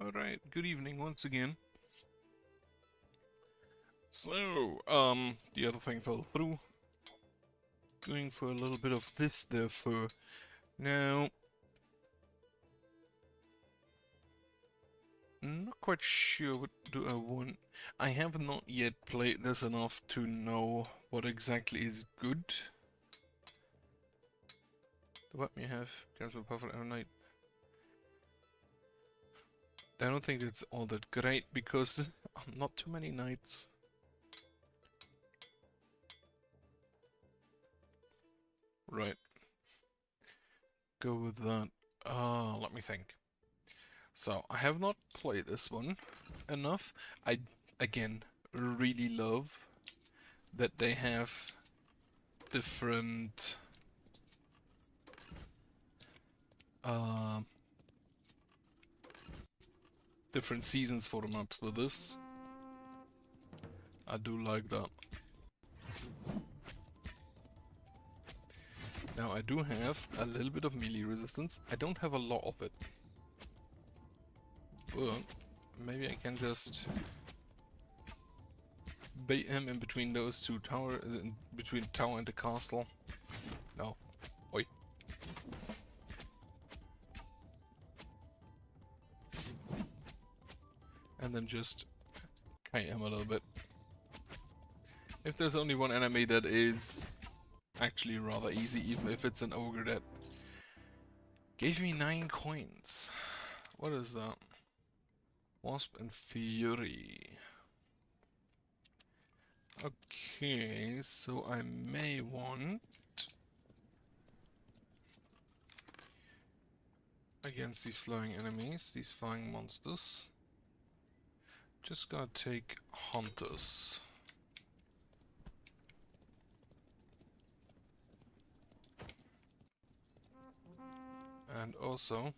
Alright, good evening once again. So, the other thing fell through. Going for a little bit of this, therefore. Now, not quite sure what do I want. I have not yet played this enough to know what exactly is good. The weapon you have, cancel powerful every night. I don't think it's all that great because not too many nights. Right. Go with that. Let me think. So, I have not played this one enough. I, again, really love that they have different different seasons for the maps with this. I do like that. Now I do have a little bit of melee resistance. I don't have a lot of it. But maybe I can just bait him in between those two towers, in between the tower and the castle. No. Oi. And then just kite him a little bit. If there's only one enemy that is actually rather easy, even if it's an ogre that gave me 9 coins. What is that? Wasp and Fury. Okay, so I may want against these flying enemies, these flying monsters. Just gotta take hunters. And also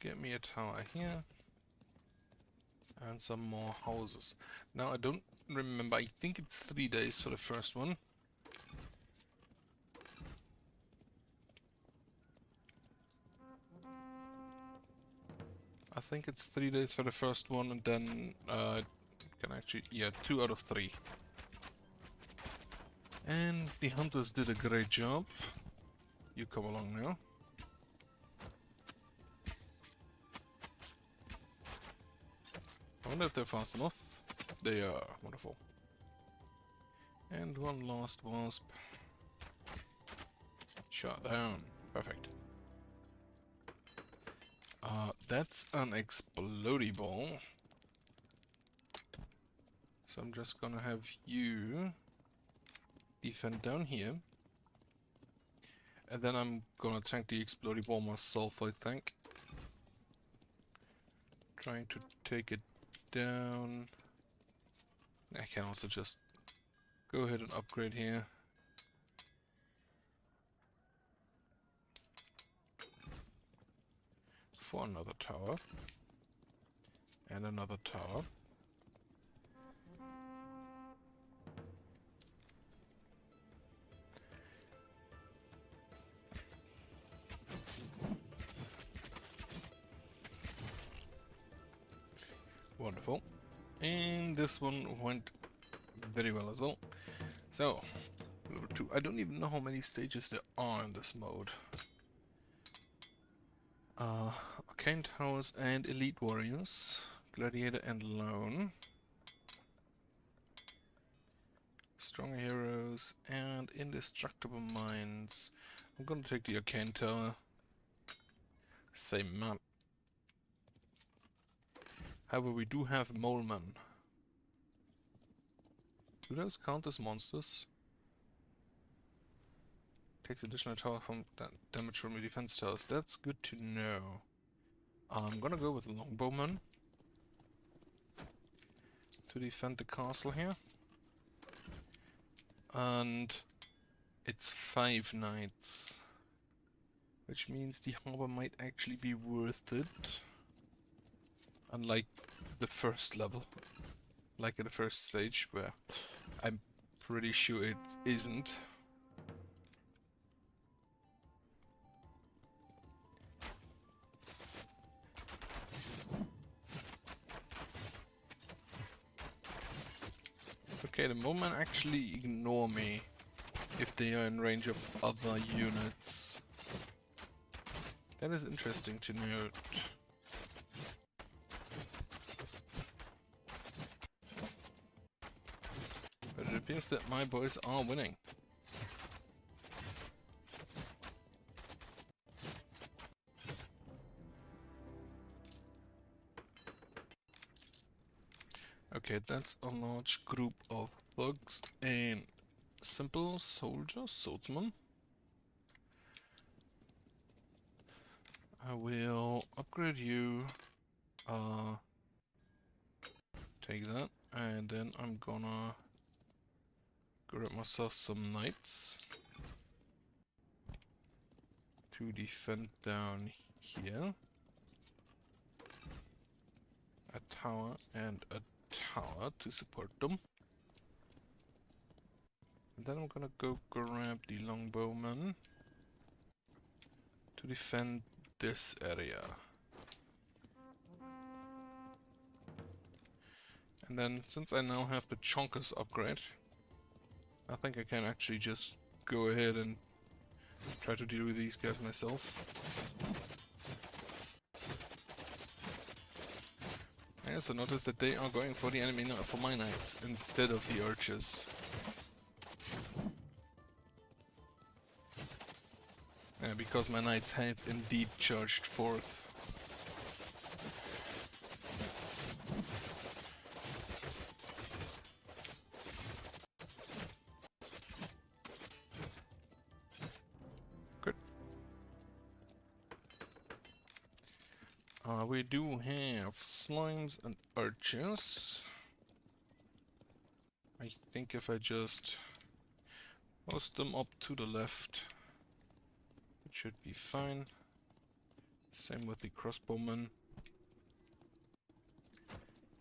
get me a tower here and some more houses. Now I don't remember, I think it's 3 days for the first one. I think it's 3 days for the first one, and then can actually, yeah, 2 out of 3. And the hunters did a great job. You come along now. I wonder if they're fast enough. They are. Wonderful. And one last wasp. Shot down. Perfect. That's an explodey ball. So I'm just gonna have you defend down here. And then I'm gonna tank the explodey ball myself, I think. Trying to take it down. I can also just go ahead and upgrade here. For another tower. And another tower. Wonderful. And this one went very well as well. So, level 2. I don't even know how many stages there are in this mode. Arcane Towers and Elite Warriors. Gladiator and Lone. Stronger Heroes and Indestructible Minds. I'm gonna take the Arcane Tower. Same map. However, we do have Molemen. Do those count as monsters? Takes additional tower from damage from your defense towers. That's good to know. I'm gonna go with Longbowman to defend the castle here. And it's 5 nights, which means the harbor might actually be worth it. Unlike the first level, like in the first stage, where I'm pretty sure it isn't. Okay, the moment actually ignore me if they are in range of other units. That is interesting to note. But it appears that my boys are winning. Okay, that's a large group of thugs and simple soldiers, swordsmen. I will upgrade you. Take that, and then I'm gonna grab myself some knights to defend down here. A tower and a tower to support them. And then I'm gonna go grab the longbowmen to defend this area. And then, since I now have the Chonkers upgrade, I think I can actually just go ahead and try to deal with these guys myself. I also noticed that they are going for the enemy, for my knights, instead of the archers. Because my knights have indeed charged forth. Good. We do have slimes and archers. I think if I just post them up to the left, it should be fine. Same with the crossbowmen.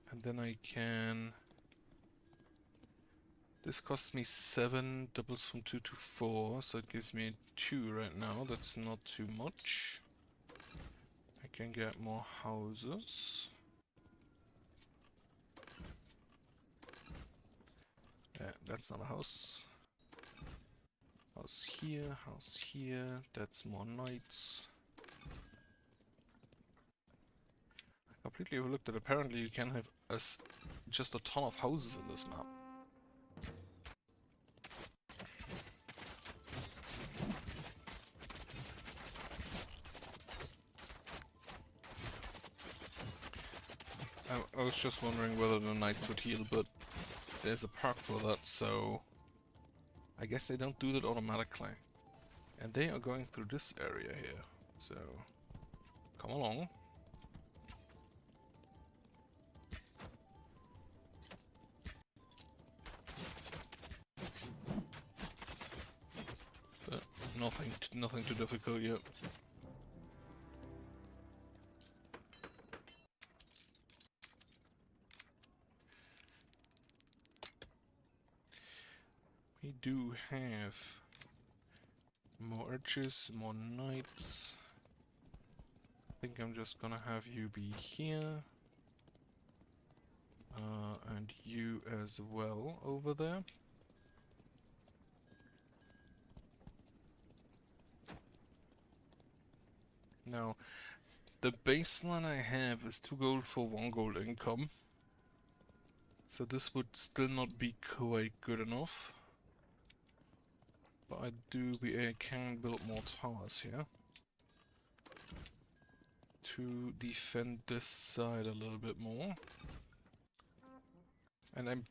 And then I can... This costs me 7, doubles from 2 to 4, so it gives me 2 right now. That's not too much. I can get more houses. That's not a house. House here, that's more knights. I completely overlooked that apparently you can have just a ton of houses in this map. I was just wondering whether the knights would heal, but there's a perk for that, so I guess they don't do that automatically. And they are going through this area here, so come along. But nothing too difficult yet. We do have more archers, more knights. I think I'm just gonna have you be here. And you as well over there. Now, the baseline I have is 2 gold for 1 gold income. So this would still not be quite good enough. But I can build more towers here to defend this side a little bit more. And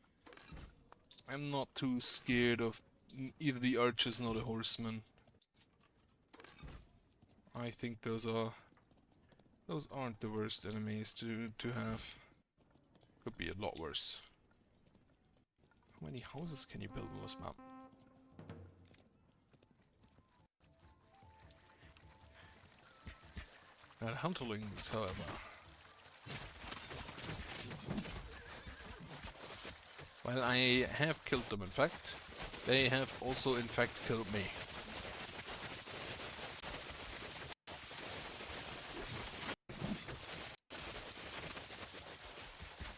I'm not too scared of either the archers nor the horsemen. I think those aren't the worst enemies to have. Could be a lot worse. How many houses can you build on this map? And hunterlings, however. Well, I have killed them, in fact. They have also, in fact, killed me.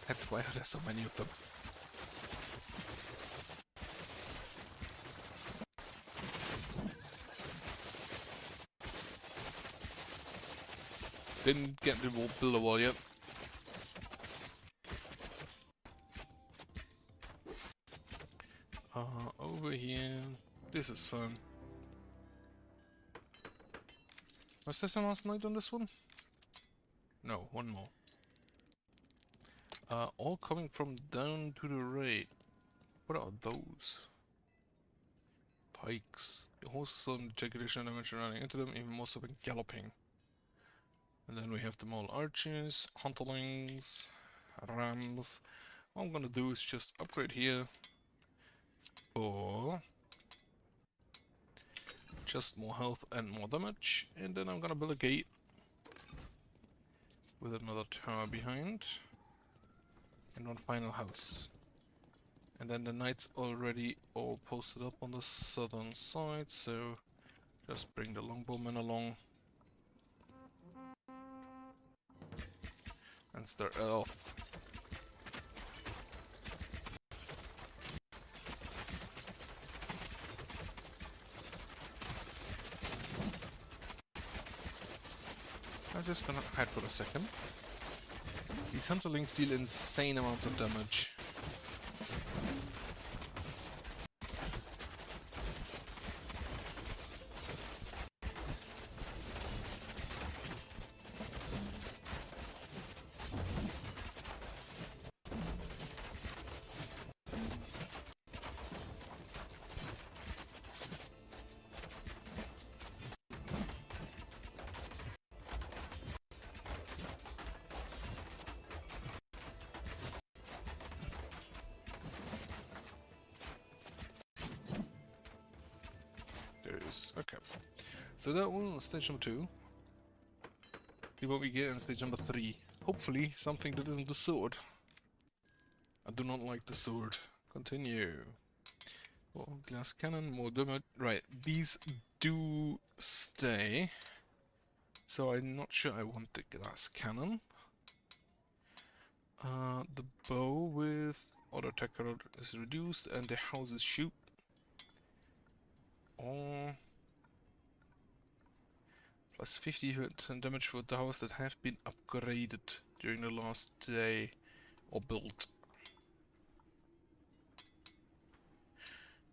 That's why there's so many of them. Didn't get to build a wall yet. Over here. This is fun. Was this the last night on this one? No, one more. All coming from down to the right. What are those? Pikes. The horses on the take additional damage running into them, even more so than galloping. And then we have the mole archers, hunterlings, rams. All I'm gonna do is just upgrade here for just more health and more damage, and then I'm gonna build a gate with another tower behind and one final house. And then the knights already all posted up on the southern side, so just bring the longbowmen along and start off. I'm just gonna hide for a second. These hunterlings deal insane amounts of damage. Okay. So that was stage number 2. See what we get in stage number 3. Hopefully something that isn't the sword. I do not like the sword. Continue. Well, glass cannon, more damage. Right, these do stay. So I'm not sure I want the glass cannon. The bow with auto attack is reduced and the houses shoot. Or plus 50% damage for the houses that have been upgraded during the last day or built.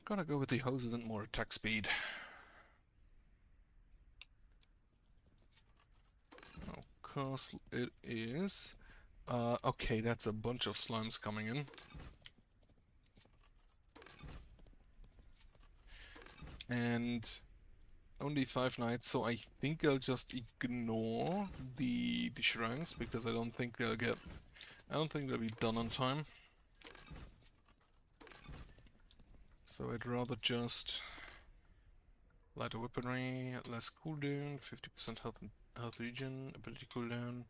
Gonna go with the houses and more attack speed. Oh, castle it is. Okay, that's a bunch of slimes coming in. And only 5 knights, so I think I'll just ignore the shrines because I don't think they'll be done on time. So I'd rather just lighter weaponry, less cooldown, 50% health regen, ability cooldown,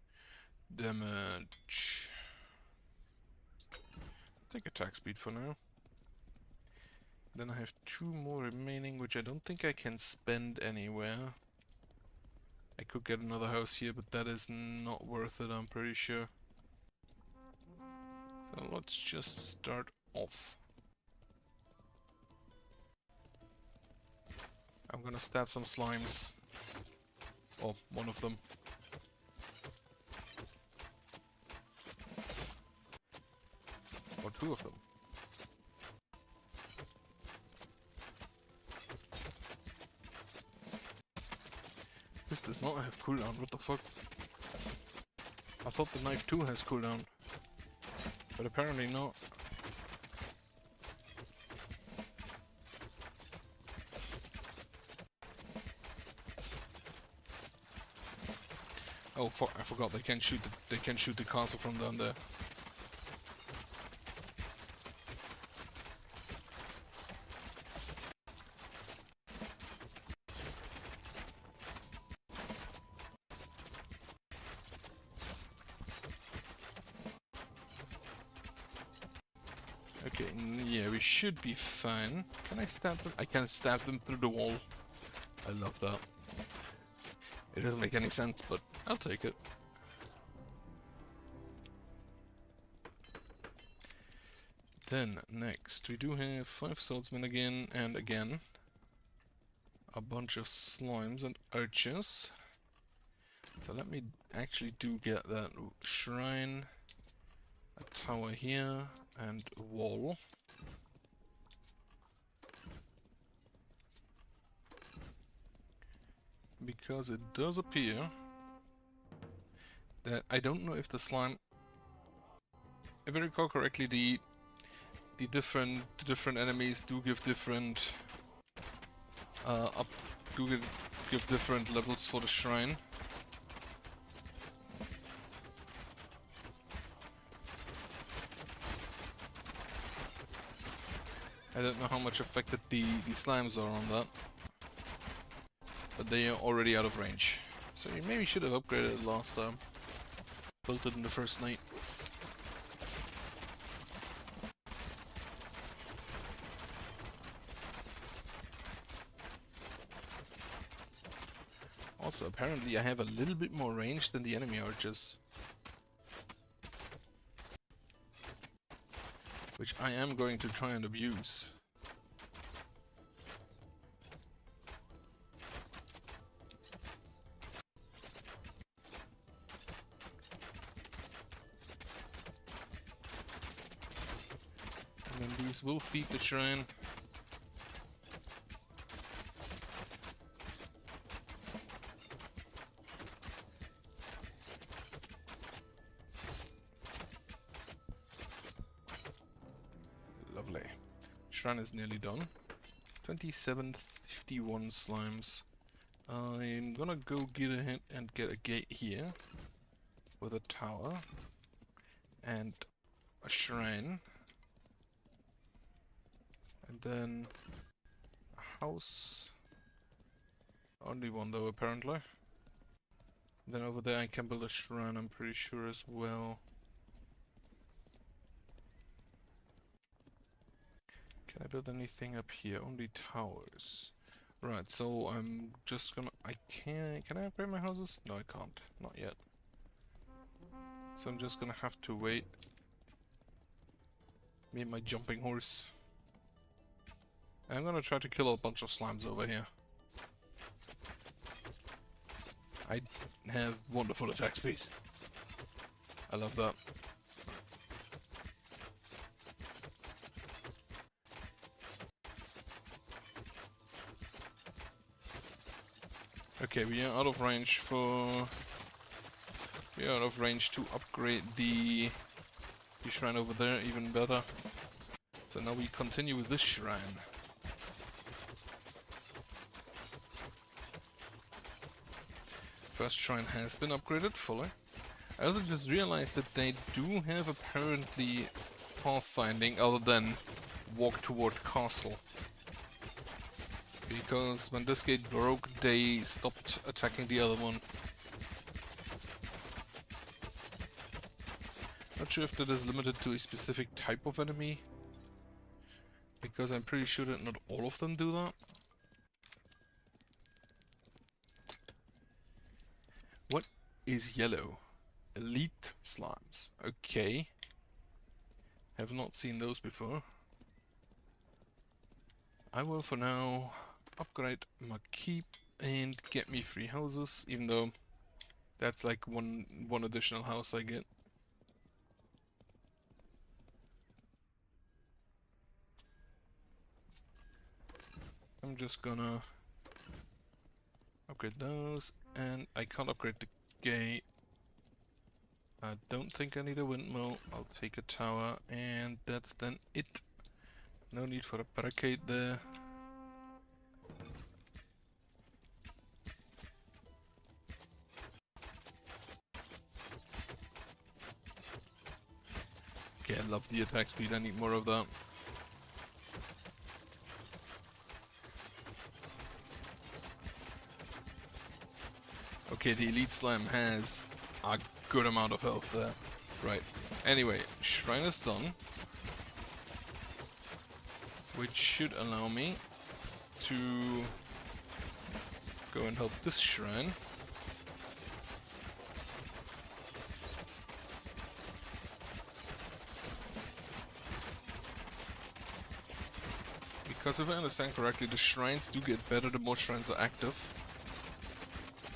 damage. Take attack speed for now. Then I have 2 more remaining, which I don't think I can spend anywhere. I could get another house here, but that is not worth it, I'm pretty sure. So let's just start off. I'm gonna stab some slimes. Oh, one of them. Or 2 of them. This does not have cooldown, what the fuck? I thought the knife too has cooldown. But apparently not. Oh fuck, I forgot they can shoot the castle from down there. Okay, yeah, we should be fine. Can I stab them? I can stab them through the wall. I love that. It doesn't make any sense, but I'll take it. Then, next, we do have 5 swordsmen again and again. A bunch of slimes and archers. So let me actually do get that shrine, a tower here, and a wall. Because it does appear that I don't know if the slime, if I recall correctly, the different enemies do give different give different levels for the shrine. I don't know how much affected the slimes are on that, but they are already out of range. So you maybe should have upgraded it last time. Built it in the first night. Also, apparently I have a little bit more range than the enemy archers. Which I am going to try and abuse. And then these will feed the shrine. Lovely. Shrine is nearly done. 2751 slimes. I'm gonna go get ahead and get a gate here with a tower and a shrine, and then a house. Only one though, apparently. Then over there I can build a shrine, I'm pretty sure, as well. Can I build anything up here? Only towers. Right, so I'm just gonna... Can I upgrade my houses? No, I can't. Not yet. So I'm just gonna have to wait. Me and my jumping horse. I'm gonna try to kill a bunch of slimes over here. I have wonderful attack speed. I love that. Okay, we are out of range for... We are out of range to upgrade the shrine over there even better. So now we continue with this shrine. First shrine has been upgraded fully. I also just realized that they do have apparently pathfinding other than walk toward castle. Because when this gate broke, they stopped attacking the other one. Not sure if that is limited to a specific type of enemy, because I'm pretty sure that not all of them do that. What is yellow? Elite slimes. Okay. Have not seen those before. I will for now upgrade my keep and get me 3 houses, even though that's like one additional house I get. I'm just gonna upgrade those, and I can't upgrade the gate. I don't think I need a windmill. I'll take a tower, and that's then it. No need for a barricade there. Okay, I love the attack speed. I need more of that. Okay, the elite slime has a good amount of health there. Right. Anyway, shrine is done. Which should allow me to go and help this shrine. Because if I understand correctly, the shrines do get better the more shrines are active.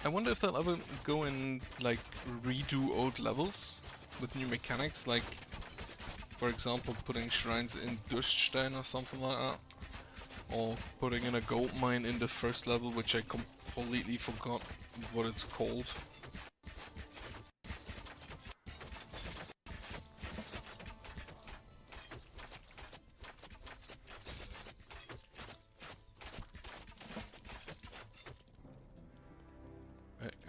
I wonder if they'll ever go and like redo old levels with new mechanics, like for example putting shrines in Durststein or something like that, or putting in a gold mine in the first level, which I completely forgot what it's called.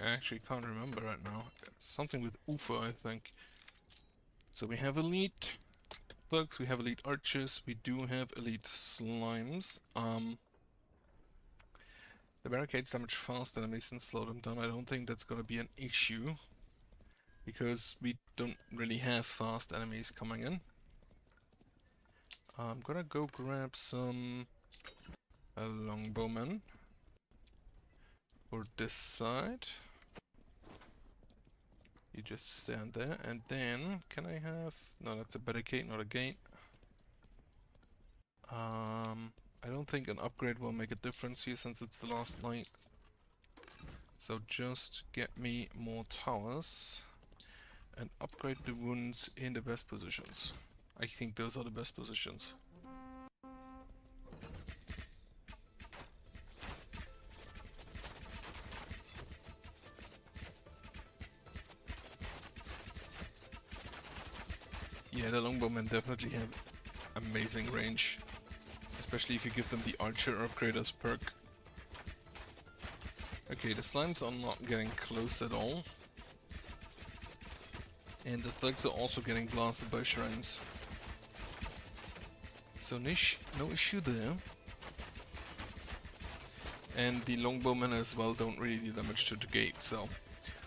I actually can't remember right now. Something with Ufa, I think. So we have elite thugs, we have elite archers, we do have elite slimes. The barricades damage fast enemies and slow them down. I don't think that's gonna be an issue, because we don't really have fast enemies coming in. I'm gonna go grab some longbowmen for this side. You just stand there, and then can I have... No, that's a barricade, not a gate. I don't think an upgrade will make a difference here since it's the last night. So just get me more towers and upgrade the wounds in the best positions. I think those are the best positions. Yeah, the longbowmen definitely have amazing range. Especially if you give them the archer upgrade as perk. Okay, the slimes are not getting close at all. And the thugs are also getting blasted by shrines. So no issue there. And the longbowmen as well don't really do damage to the gate, so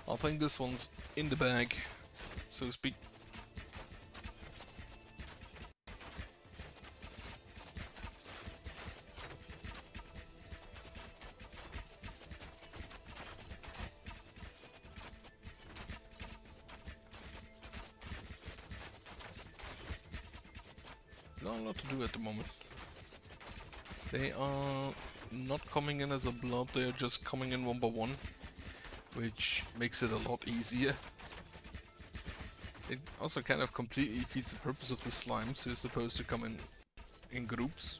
I think this one's in the bag, so to speak. Not a lot to do at the moment. They are not coming in as a blob, they are just coming in one by one, which makes it a lot easier. It also kind of completely defeats the purpose of the slimes, who are supposed to come in groups.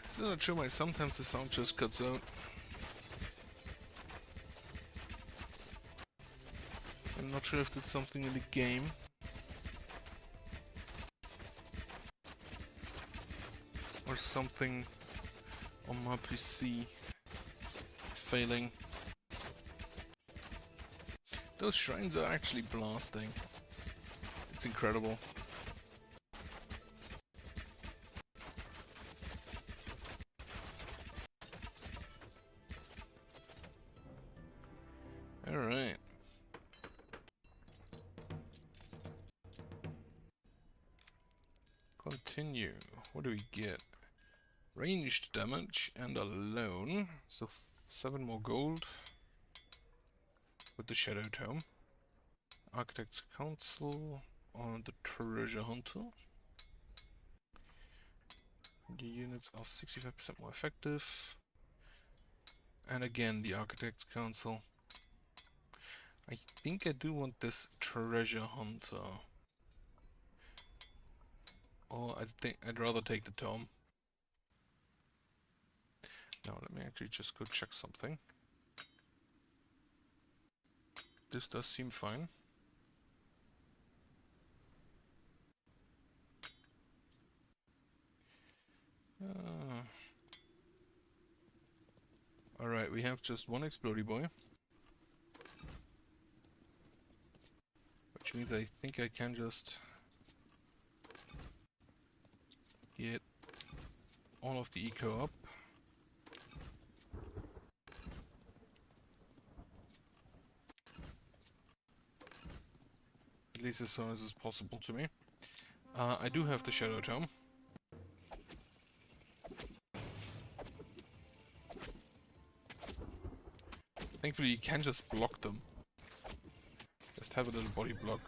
Still not sure why sometimes the sound just cuts out. I'm not sure if that's something in the game. Or something on my PC failing. Those shrines are actually blasting. It's incredible. Alright. Continue. What do we get? Ranged damage and alone. So 7 more gold. With the Shadow Tome. Architect's Council on the Treasure Hunter. The units are 65% more effective. And again, the Architect's Council. I think I do want this Treasure Hunter. Or I think I'd rather take the Tome. Now let me actually just go check something. This does seem fine. Alright, we have just one Explodey Boy. Which means I think I can just get all of the eco up. least as soon as is possible to me. I do have the Shadow Tome. Thankfully, you can just block them. Just have a little body block.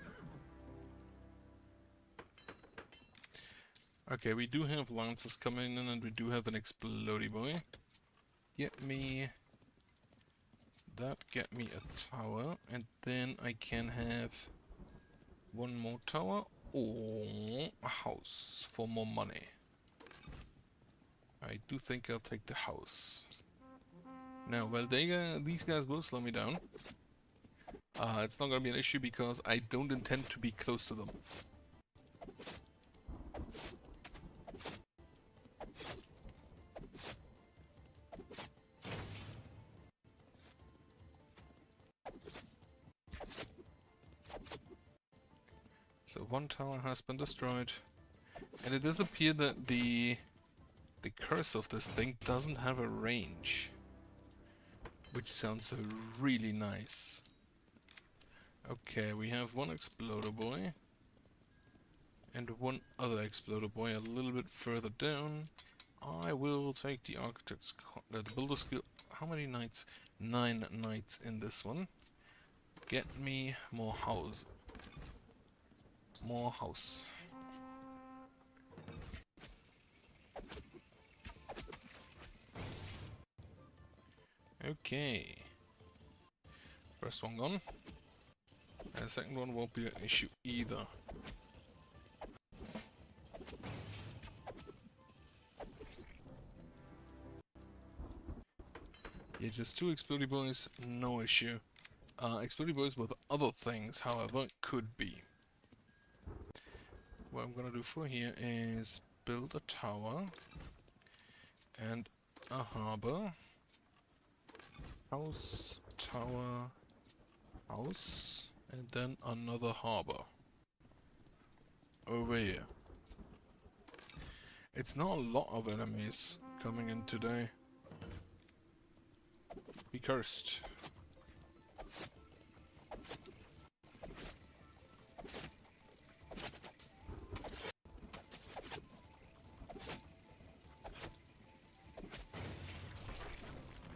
Okay, we do have lances coming in, and we do have an explodey boy. Get me that, get me a tower, and then I can have one more tower or a house for more money. I do think I'll take the house. Now, well, these guys will slow me down. It's not gonna be an issue because I don't intend to be close to them. So one tower has been destroyed, and it does appear that the curse of this thing doesn't have a range, which sounds really nice. Okay, we have one exploder boy and one other exploder boy a little bit further down. I will take the architect's the builder skill. How many knights? 9 knights in this one. Get me more house. More house. Okay. First one gone. And the second one won't be an issue either. Yeah, just 2 explodey boys, no issue. Explodey boys with other things, however, could be. What I'm gonna do for here is build a tower and a harbor. House, tower, house, and then another harbor. Over here. It's not a lot of enemies coming in today. Be cursed.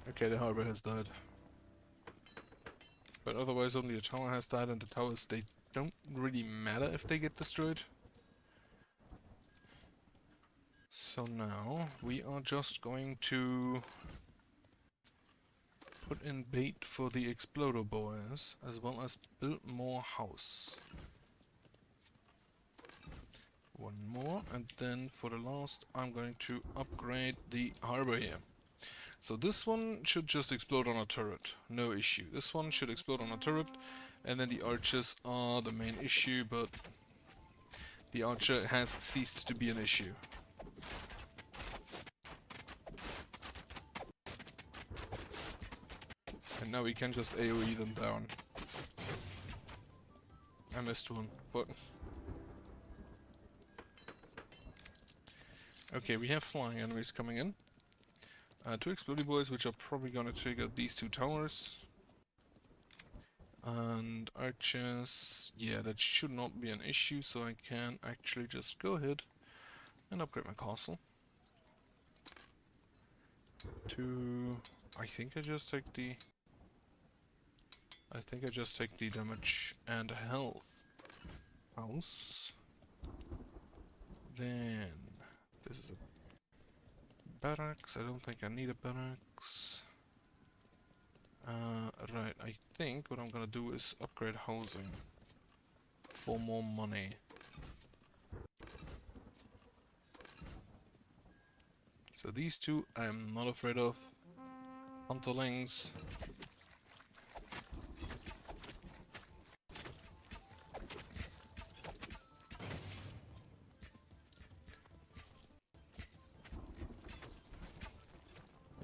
Okay, the harbor has died. But otherwise only the tower has died, and the towers, they don't really matter if they get destroyed. So now, we are just going to put in bait for the exploder boys, as well as build more house. One more, and then for the last, I'm going to upgrade the harbor here. So this one should just explode on a turret, no issue. This one should explode on a turret, and then the archers are the main issue, but the archer has ceased to be an issue. And now we can just AoE them down. I missed one. Fuck. Okay, we have flying enemies coming in. 2 explodey boys, which are probably gonna take out these 2 towers. And archers, yeah, that should not be an issue, so I can actually just go ahead and upgrade my castle. I think I just take the damage and health. House. Then this is a barracks. I don't think I need a barracks. Right, I think what I'm gonna do is upgrade housing for more money. So these 2 I'm not afraid of. Hunterlings.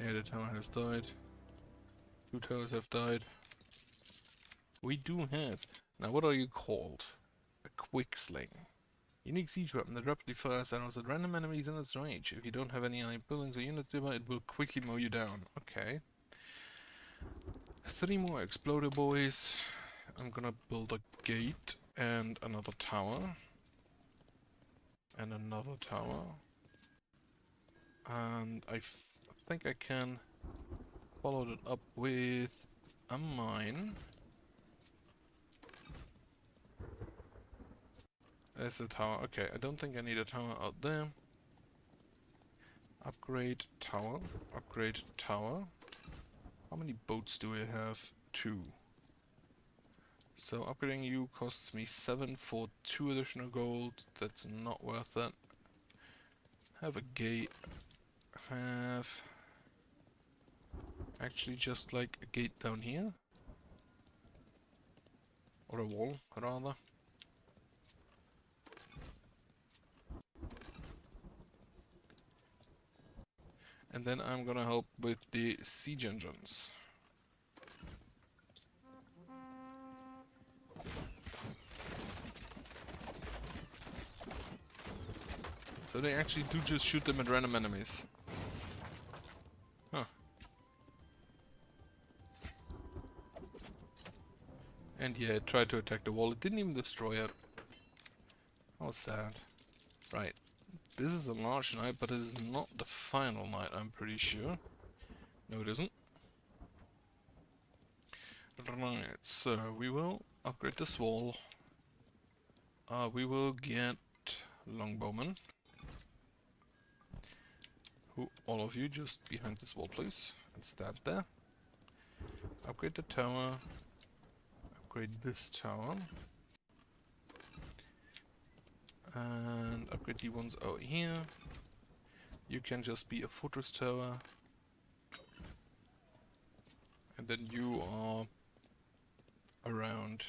Yeah, the tower has died. 2 towers have died. We do have... Now, what are you called? A quick sling. Unique siege weapon that rapidly fires arrows at random enemies in its range. If you don't have any buildings or units nearby, it will quickly mow you down. Okay. 3 more exploder boys. I'm gonna build a gate And another tower. And another tower. And I think I can follow it up with a mine. There's a tower. Okay, I don't think I need a tower out there. Upgrade tower. Upgrade tower. How many boats do I have? 2. So upgrading you costs me 7 for 2 additional gold. That's not worth it. Have a gate. Have... actually just like a gate down here. Or a wall, rather. And then I'm gonna help with the siege engines. So they actually do just shoot them at random enemies. Huh. And yeah, it tried to attack the wall. It didn't even destroy it. How sad. Right. This is a large knight, but it is not the final knight, I'm pretty sure. No, it isn't. Right, so we will upgrade this wall. We will get longbowmen. Who, all of you, just behind this wall, please. And stand there. Upgrade the tower. Upgrade this tower. And upgrade the ones out here. You can just be a fortress tower. And then you are around.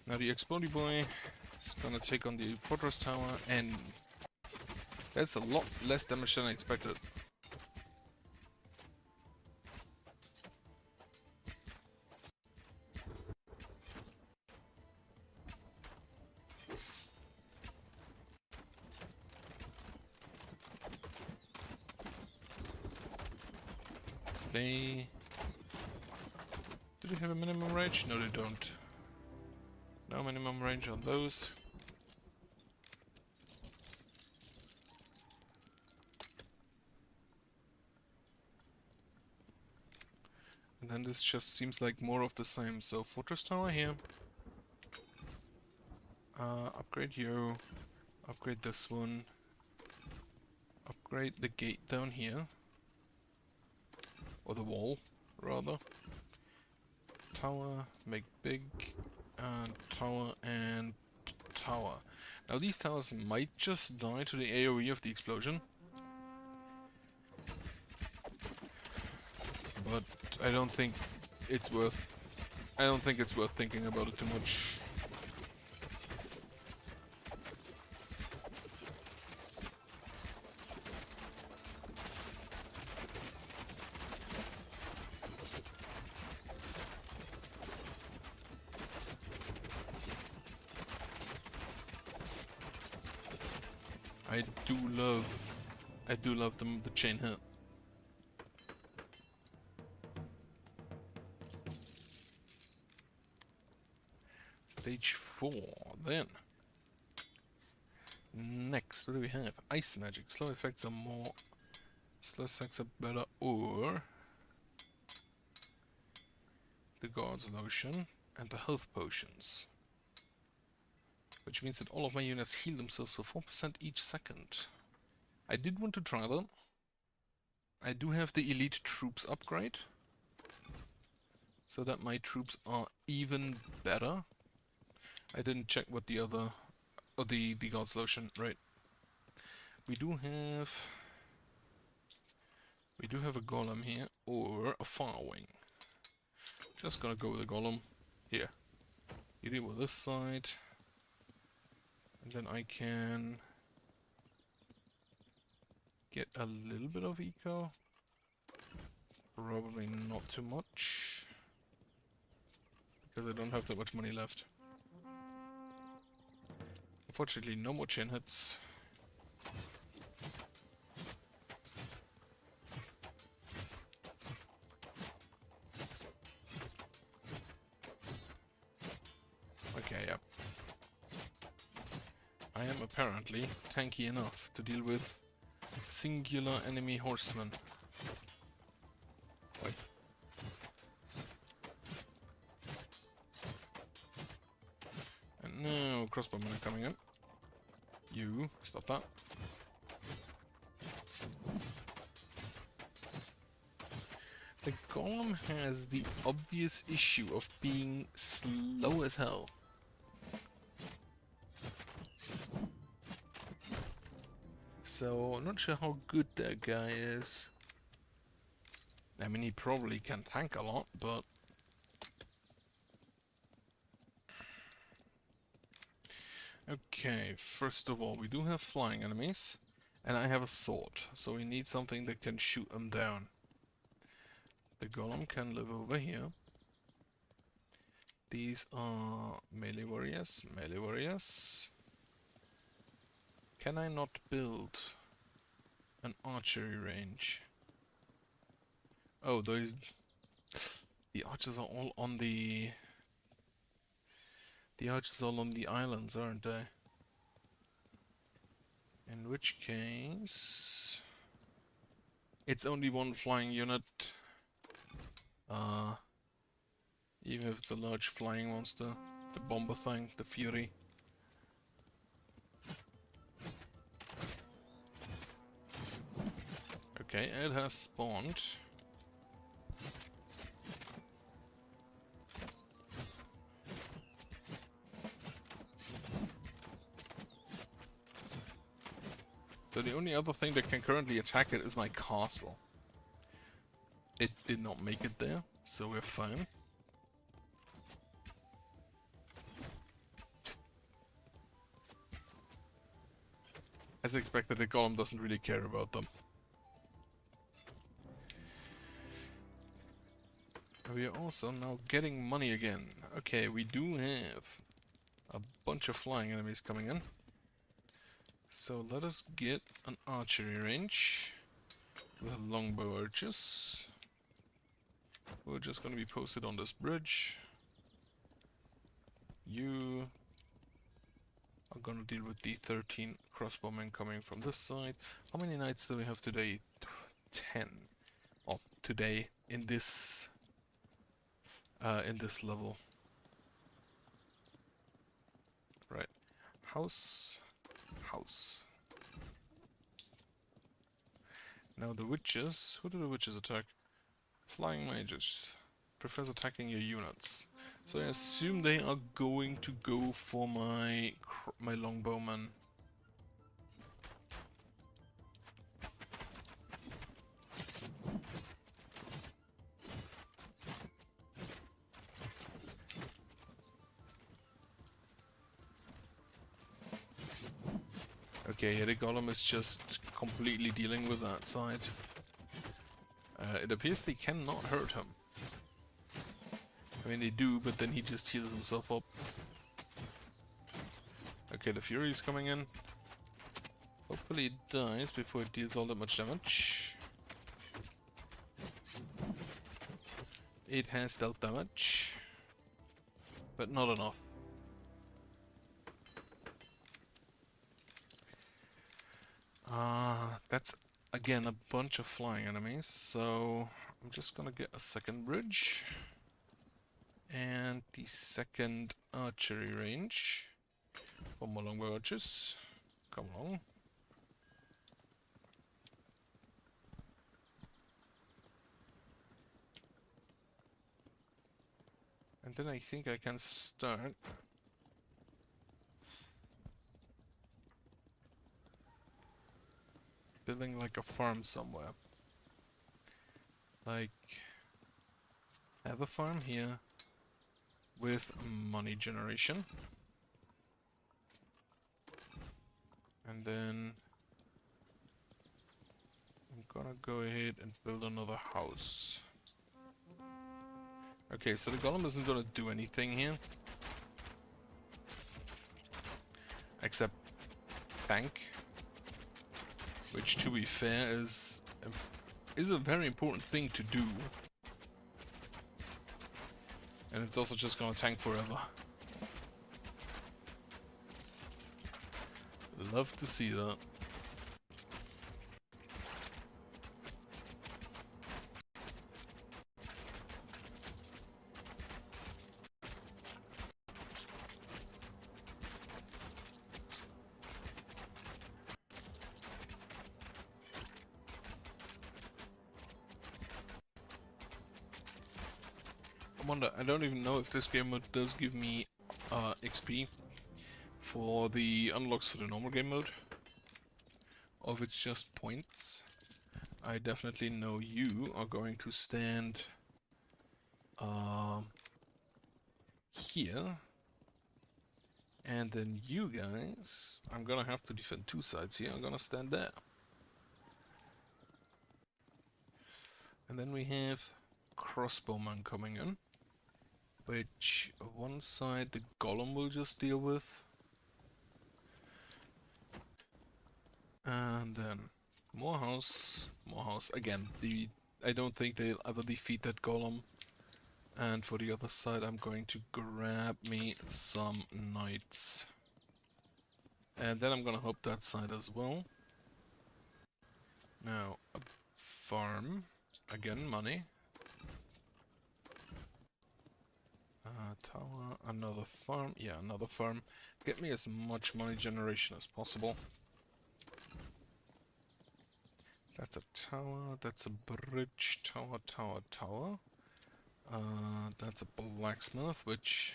Now the explodey boy is gonna take on the fortress tower, and that's a lot less damage than I expected. Do they have a minimum range? No, they don't. No minimum range on those. And then this just seems like more of the same. So fortress tower here. Upgrade you. Upgrade this one. Upgrade the gate down here. Or the wall, rather. Tower, make big, and tower, and tower. Now these towers might just die to the AoE of the explosion. But I don't think it's worth thinking about it too much. I do love the chain hit. Stage 4, then. Next, what do we have? Ice magic. Slow effects are more... slow effects are better, or... the God's Lotion and the health potions. Which means that all of my units heal themselves for 4% each second. I did want to try that. I do have the elite troops upgrade. So that my troops are even better. I didn't check what the other... oh, the God's Lotion, right. We do have a golem here, or a firewing. Just gonna go with a golem. Here. You deal with this side. And then I can get a little bit of eco. Probably not too much. Because I don't have that much money left. Unfortunately, no more chain hits. yep. I am apparently tanky enough to deal with singular enemy horsemen. Wait. And now crossbowmen are coming in. You, stop that. The golem has the obvious issue of being slow as hell. So, I'm not sure how good that guy is. I mean, he probably can tank a lot, but... Okay, first of all, we do have flying enemies, and I have a sword, so we need something that can shoot them down. The golem can live over here. These are melee warriors, melee warriors. Can I not build an archery range? Oh, those... The archers are all on the... The archers are all on the islands, aren't they? In which case... It's only one flying unit. Even if it's a large flying monster. The bomber thing, the Fury. Okay, it has spawned. So the only other thing that can currently attack it is my castle. It did not make it there, so we're fine. As expected, the golem doesn't really care about them. We are also now getting money again. Okay, we do have a bunch of flying enemies coming in. So let us get an archery range with longbow archers. We're just gonna be posted on this bridge. You are gonna deal with the 13 crossbowmen coming from this side. How many knights do we have today? 10. Oh, today in this level. Right. House. Now the witches. Who do the witches attack? Flying mages. Prefers attacking your units. So I assume they are going to go for my longbowman. Okay, yeah, the golem is just completely dealing with that side. It appears they cannot hurt him. I mean, they do, but then he just heals himself up. Okay, the Fury is coming in. Hopefully it dies before it deals all that much damage. It has dealt damage, but not enough. That's again a bunch of flying enemies, so I'm just gonna get a second bridge and the second archery range for my longbow archers. Come along. And then I think I can start building like a farm somewhere. Like, have a farm here with money generation. And then I'm gonna go ahead and build another house. Okay, so the golem isn't gonna do anything here. Except tank. Which, to be fair, is a very important thing to do. And it's also just gonna tank forever. Love to see that. I wonder, I don't even know if this game mode does give me XP for the unlocks for the normal game mode, or if it's just points. I definitely know you are going to stand here, and then you guys, I'm gonna have to defend two sides here, I'm gonna stand there. And then we have crossbowman coming in, which one side the golem will just deal with. And then Morehouse. Again, I don't think they'll ever defeat that golem. And for the other side, I'm going to grab me some knights. And then I'm gonna hope that side as well. Now, a farm. Again, money. Tower, another farm. Yeah, another farm. Get me as much money generation as possible. That's a tower, that's a bridge, tower, tower, tower. That's a blacksmith, which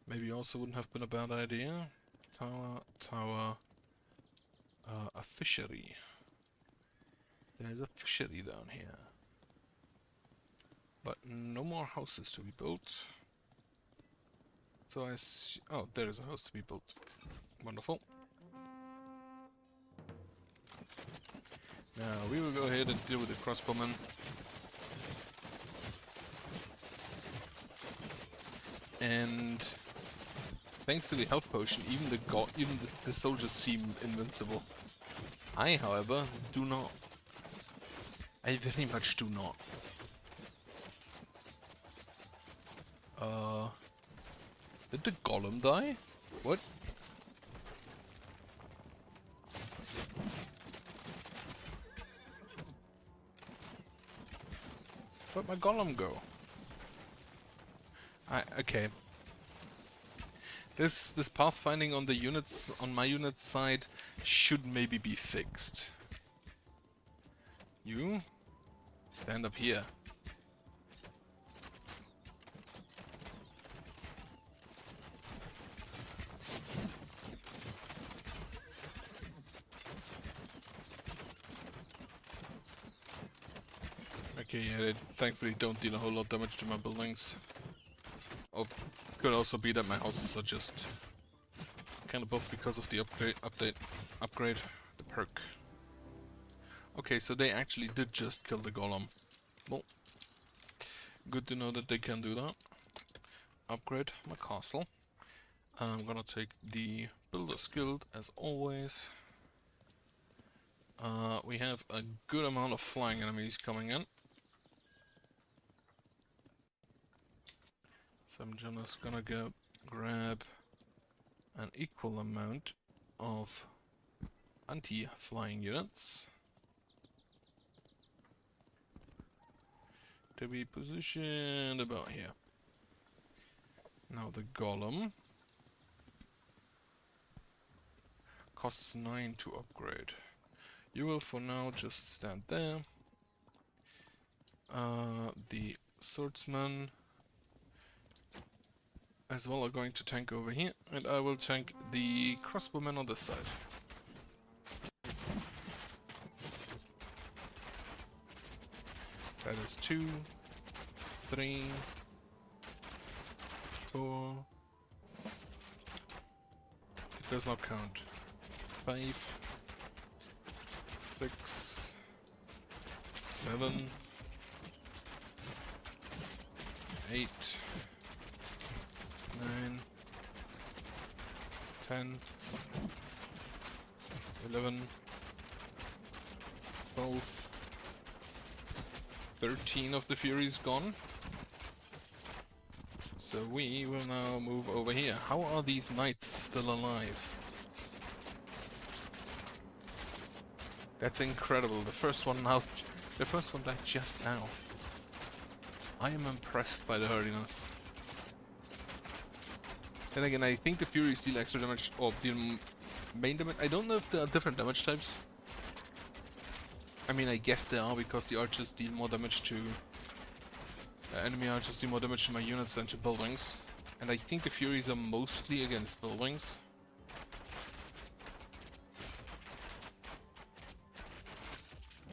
maybe also wouldn't have been a bad idea. Tower, tower, a fishery. There's a fishery down here. But no more houses to be built. So I see... Oh, there is a house to be built. Wonderful. Now, we will go ahead and deal with the crossbowmen. And thanks to the health potion, even the soldiers seem invincible. I, however, do not. I very much do not. Did the golem die? What? Where'd my golem go? Okay. This pathfinding on the units, on my unit side, should maybe be fixed. You stand up here. Okay, yeah, they thankfully don't deal a whole lot of damage to my buildings. Or could also be that my houses are just kind of buffed because of the upgrade, the perk. Okay, so they actually did just kill the golem. Well, good to know that they can do that. Upgrade my castle. I'm gonna take the Builder's Guild as always. We have a good amount of flying enemies coming in. So I'm just gonna go grab an equal amount of anti-flying units to be positioned about here. Now the golem costs 9 to upgrade. You will for now just stand there. The swordsman as well are going to tank over here, and I will tank the crossbowmen on this side. That is 2, 3, 4. It does not count. 5, 6, 7, 8, 9, 10, 11, 12, 13 of the Fury's gone. So we will now move over here. How are these knights still alive? That's incredible. The first one out. The first one died just now. I am impressed by the hardiness. Then again, I think the Furies deal extra damage, or deal main damage. I don't know if there are different damage types. I mean, I guess there are, because the archers deal more damage to... enemy archers deal more damage to my units than to buildings. And I think the Furies are mostly against buildings.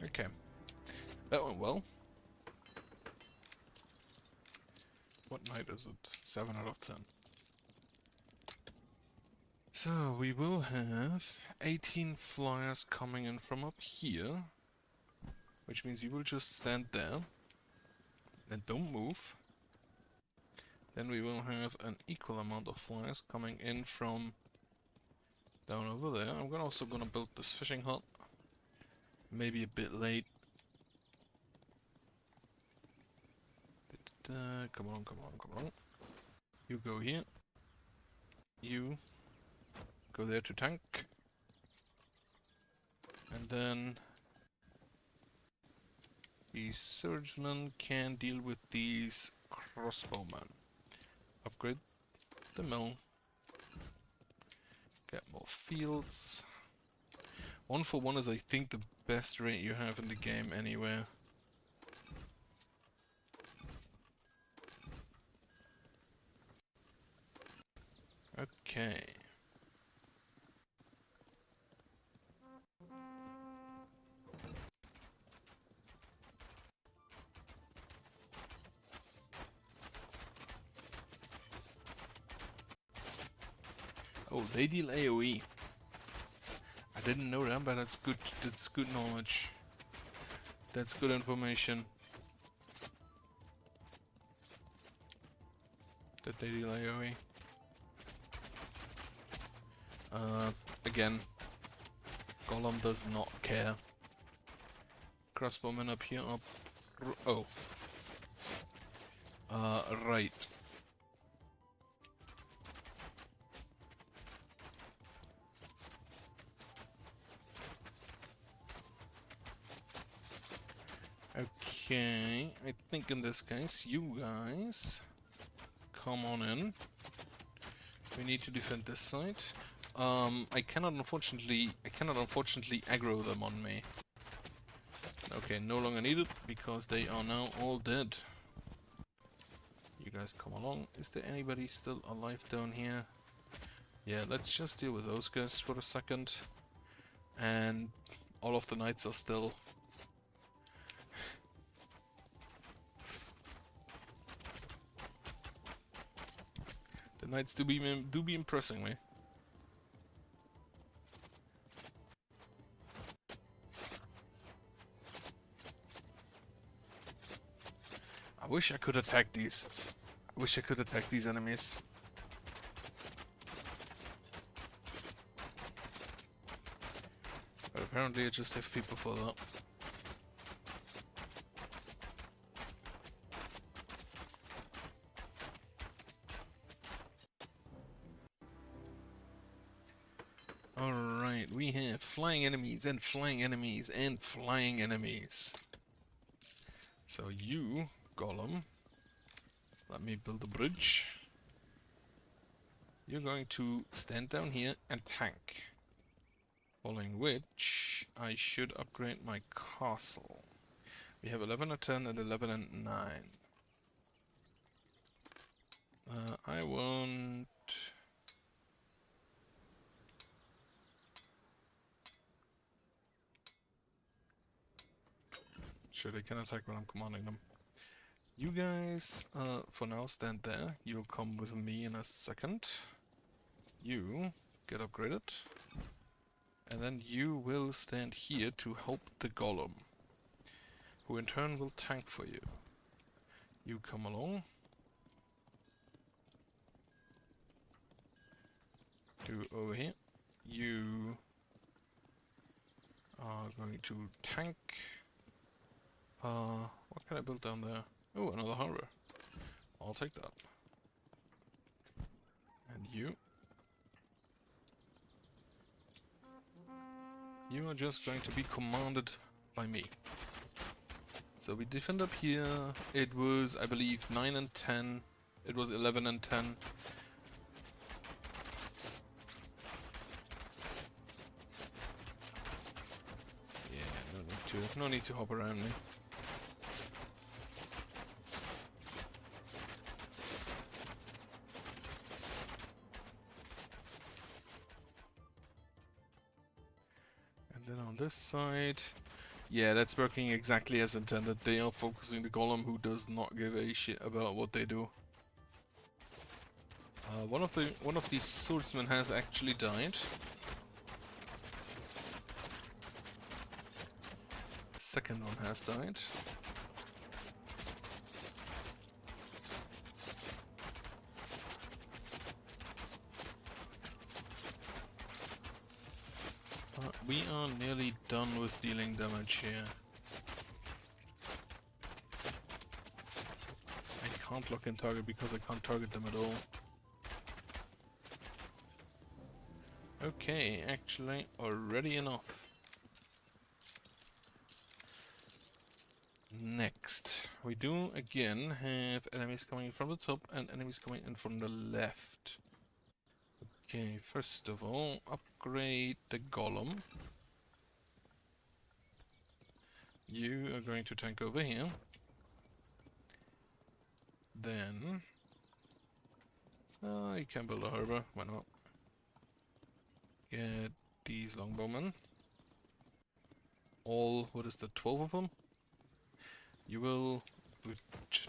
Okay. That went well. What night is it? 7 out of 10. So, we will have 18 flyers coming in from up here. Which means you will just stand there. And don't move. Then we will have an equal amount of flyers coming in from down over there. I'm also gonna build this fishing hut. Maybe a bit late. Come on, come on, come on. You go here. You go there to tank. And then the swordsman can deal with these crossbowmen. Upgrade the mill. Get more fields. 1-for-1 is, I think, the best rate you have in the game anywhere. Okay. Oh, they deal AoE. I didn't know that, but that's good. That's good knowledge. That's good information. That they deal AoE. Again, Golem does not care. Crossbowmen up here. Oh. Right. Okay, I think in this case, you guys come on in. We need to defend this side. I cannot unfortunately aggro them on me. Okay, no longer needed because they are now all dead. You guys come along. Is there anybody still alive down here? Yeah, let's just deal with those guys for a second. And all of the knights are still... The knights do be impressing me. I wish I could attack these. I wish I could attack these enemies. But apparently I just have people for that. Alright, we have flying enemies and flying enemies and flying enemies. So you, Golem, let me build a bridge. You're going to stand down here and tank. Following which, I should upgrade my castle. We have 11 and 10 and 11 and 9. I want... Sure, they can attack when I'm commanding them. You guys, for now, stand there. You'll come with me in a second. You get upgraded. And then you will stand here to help the Golem, who in turn will tank for you. You come along. To over here. You are going to tank. What can I build down there? Oh, another harbor. I'll take that. And you. You are just going to be commanded by me. So we defend up here. It was, I believe, 9 and 10. It was 11 and 10. Yeah, no need to hop around me. And then on this side, yeah, that's working exactly as intended. They are focusing the golem, who does not give a shit about what they do. One of these swordsmen has actually died. The second one has died. We are nearly done with dealing damage here. I can't lock in target because I can't target them at all. Okay, actually, already enough. Next, we do again have enemies coming from the top and enemies coming in from the left. Okay, first of all, upgrade the golem. You are going to tank over here. Then, you can build a harbor, why not? Get these longbowmen. All, what is the 12 of them? You will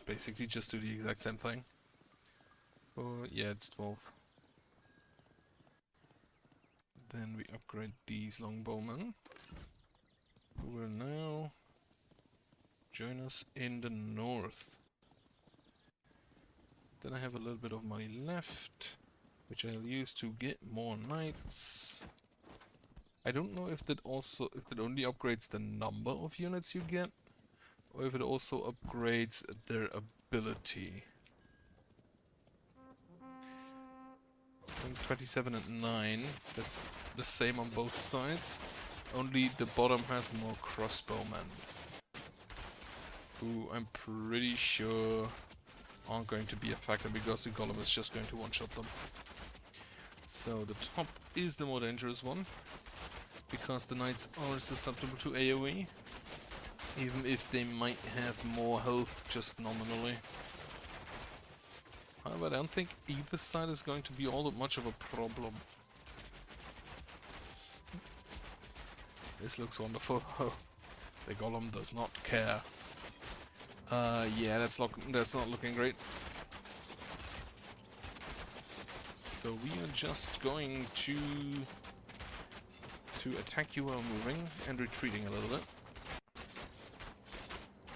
basically just do the exact same thing. Oh, yeah, it's 12. Then we upgrade these longbowmen, who will now join us in the north. Then I have a little bit of money left, which I'll use to get more knights. I don't know if that only upgrades the number of units you get, or if it also upgrades their ability. I think 27 and 9, that's the same on both sides. Only the bottom has more crossbowmen, who I'm pretty sure aren't going to be affected because the golem is just going to one-shot them. So the top is the more dangerous one, because the knights are susceptible to AoE, even if they might have more health just nominally. However, I don't think either side is going to be all that much of a problem. This looks wonderful. The golem does not care. Yeah, that's not looking great. So we are just going to attack you while moving and retreating a little bit.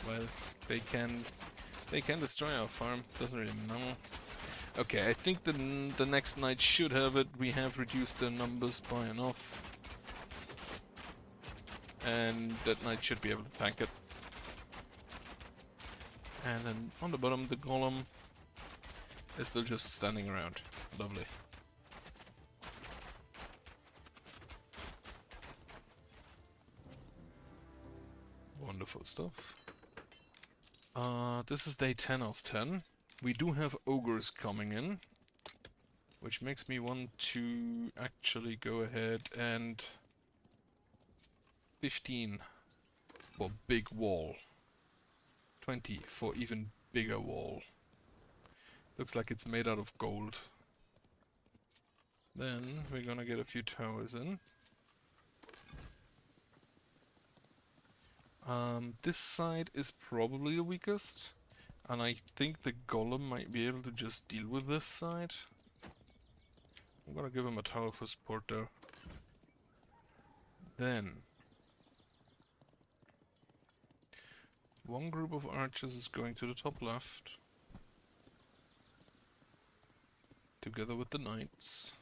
Well, they can destroy our farm. Doesn't really matter. Okay, I think the next knight should have it. We have reduced the numbers by enough, and that knight should be able to tank it. And then on the bottom, the golem is still just standing around. Lovely. Wonderful stuff. This is day 10 of 10. We do have ogres coming in, which makes me want to actually go ahead and 15 for big wall. 20 for even bigger wall. Looks like it's made out of gold. Then we're gonna get a few towers in. This side is probably the weakest, and I think the golem might be able to just deal with this side. I'm gonna give him a tower for support though. Then one group of archers is going to the top left, together with the knights.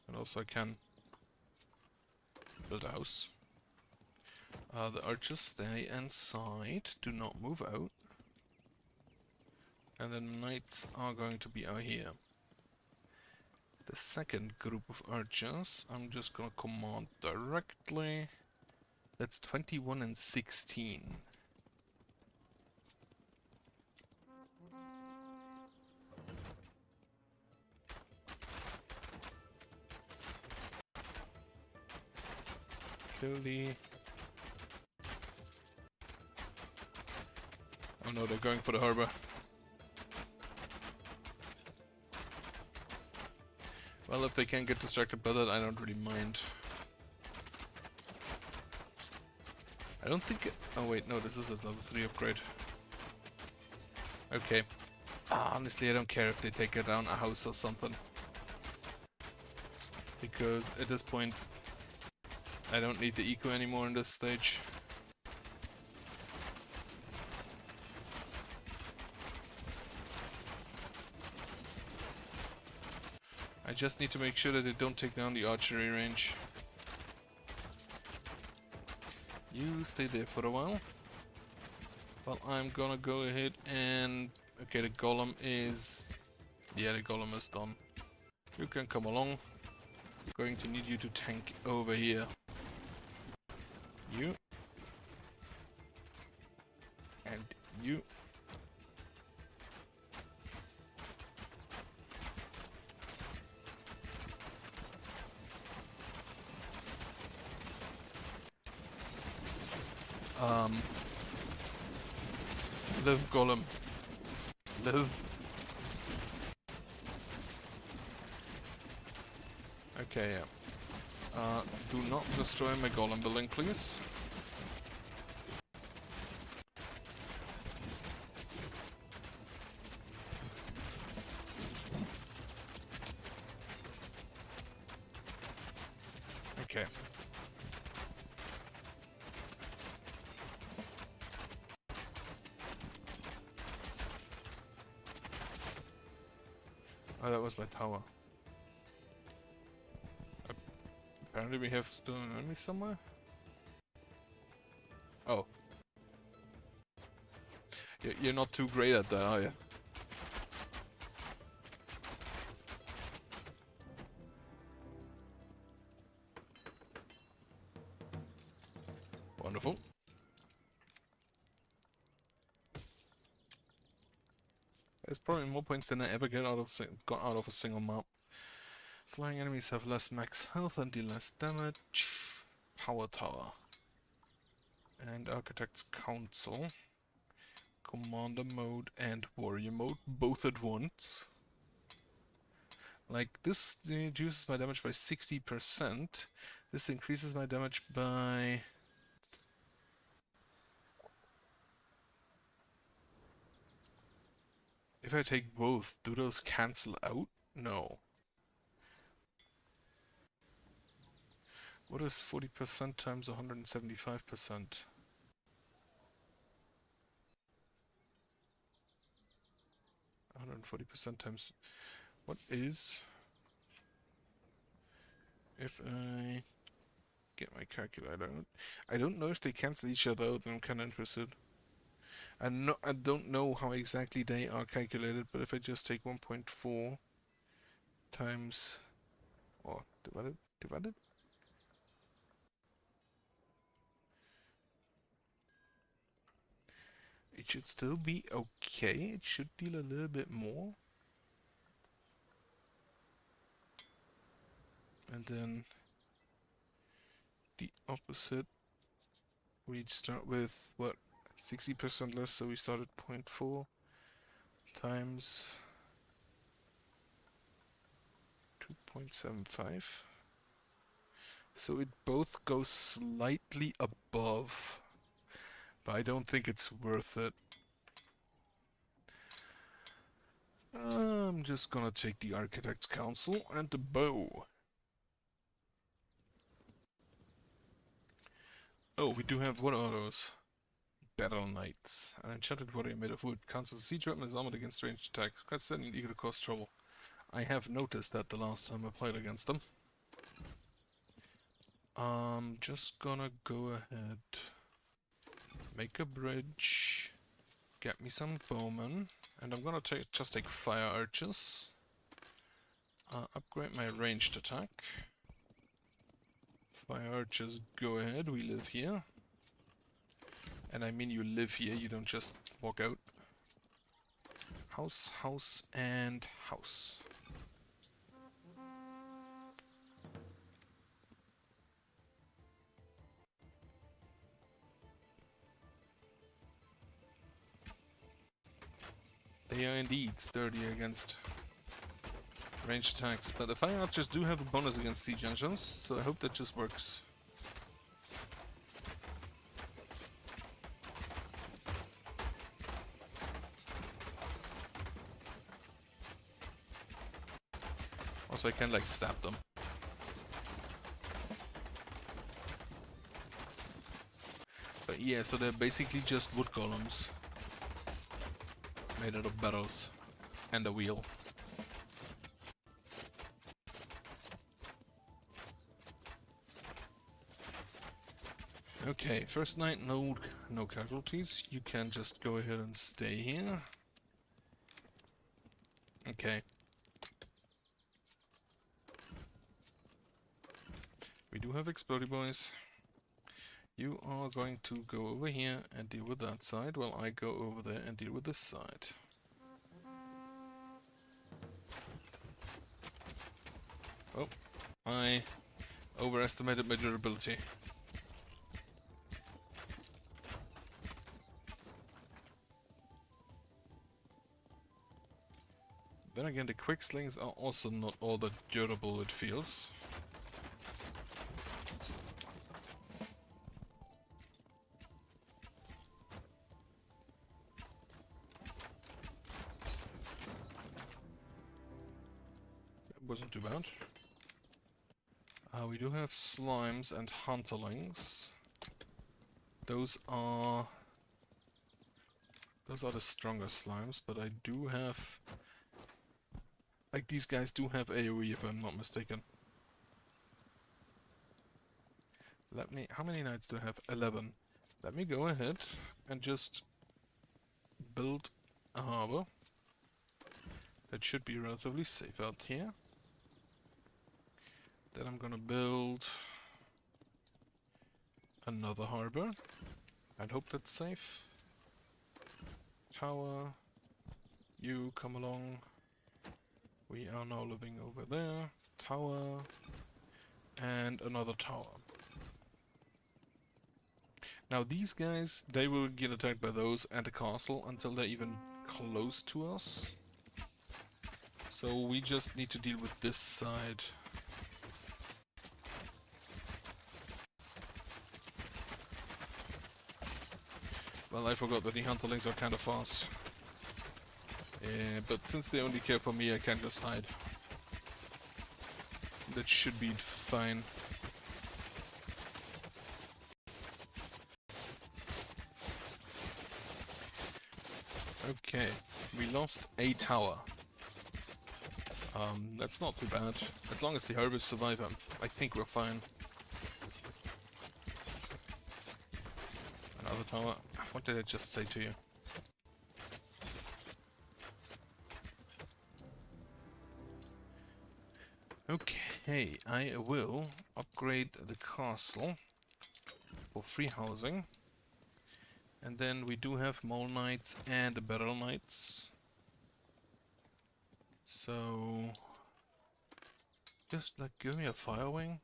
And also I can build a house. The archers stay inside, do not move out. And the knights are going to be out here. The second group of archers, I'm just gonna command directly. That's 21 and 16. Kill the... Oh no, they're going for the harbor. Well, if they can't get distracted by that, I don't really mind. I don't think it... Oh wait, no, this is another 3 upgrade. Okay. Honestly, I don't care if they take it down a house or something. Because at this point, I don't need the eco anymore in this stage. I just need to make sure that they don't take down the archery range. You stay there for a while. Well, I'm gonna go ahead and... Okay, the golem is... Yeah, the golem is done. You can come along. I'm going to need you to tank over here. You. And you. Live, golem. Live. Okay, yeah. Do not destroy my golem building, please. Okay. Oh, that was my tower. Apparently we have still an enemy somewhere? Oh. You're not too great at that, are you? Wonderful. There's probably more points than I ever got out of a single map. Flying enemies have less max health and deal less damage. Power Tower. And Architect's Council. Commander mode and warrior mode, both at once. Like, this reduces my damage by 60%. This increases my damage by... If I take both, do those cancel out? No. What is 40% times 175%? 140% times... What is... If I get my calculator out. I don't know if they cancel each other out, and I'm kinda interested. I don't know how exactly they are calculated, but if I just take 1.4 times... or divided? It should still be okay. It should deal a little bit more. And then the opposite. We start with what? 60% less, so we start at 0.4 times 2.75. So it both goes slightly above, but I don't think it's worth it. I'm just gonna take the Architect's Council and the bow. Oh, we do have, what are those? Battle Knights. An enchanted warrior made of wood. Counts as a siege weapon, is armored against ranged attacks. Quite steady and eager to cause trouble. I have noticed that the last time I played against them. Just gonna go ahead. Make a bridge. Get me some bowmen. And I'm gonna just take fire archers. Upgrade my ranged attack. Fire archers, go ahead, we live here. And I mean you live here, you don't just walk out. House, house, and house. They are indeed sturdy against ranged attacks, but the fire archers do have a bonus against siege engines, so I hope that just works. Also, I can like stab them. But yeah, so they're basically just wood columns made out of barrels and a wheel. Okay, first night, no casualties. You can just go ahead and stay here. Okay. We do have explodey boys. You are going to go over here and deal with that side, while I go over there and deal with this side. Oh, I overestimated my durability. Then again, the quick slings are also not all that durable, it feels. That wasn't too bad. We do have slimes and hunterlings. Those are the stronger slimes, but I do have... Like, these guys do have AoE if I'm not mistaken. Let me... How many knights do I have? 11. Let me go ahead and just build a harbor. That should be relatively safe out here. Then I'm gonna build another harbor and hope that's safe. Tower, you come along. We are now living over there. Tower, and another tower. Now these guys, they will get attacked by those and the castle until they're even close to us. So we just need to deal with this side. Well, I forgot that the hunterlings are kind of fast. But since they only care for me, I can just hide. That should be fine. Okay, we lost a tower. That's not too bad. As long as the harbors survive, I think we're fine. Another tower. What did I just say to you? Okay, I will upgrade the castle for free housing. And then we do have mole knights and battle knights. So just like give me a fire wing.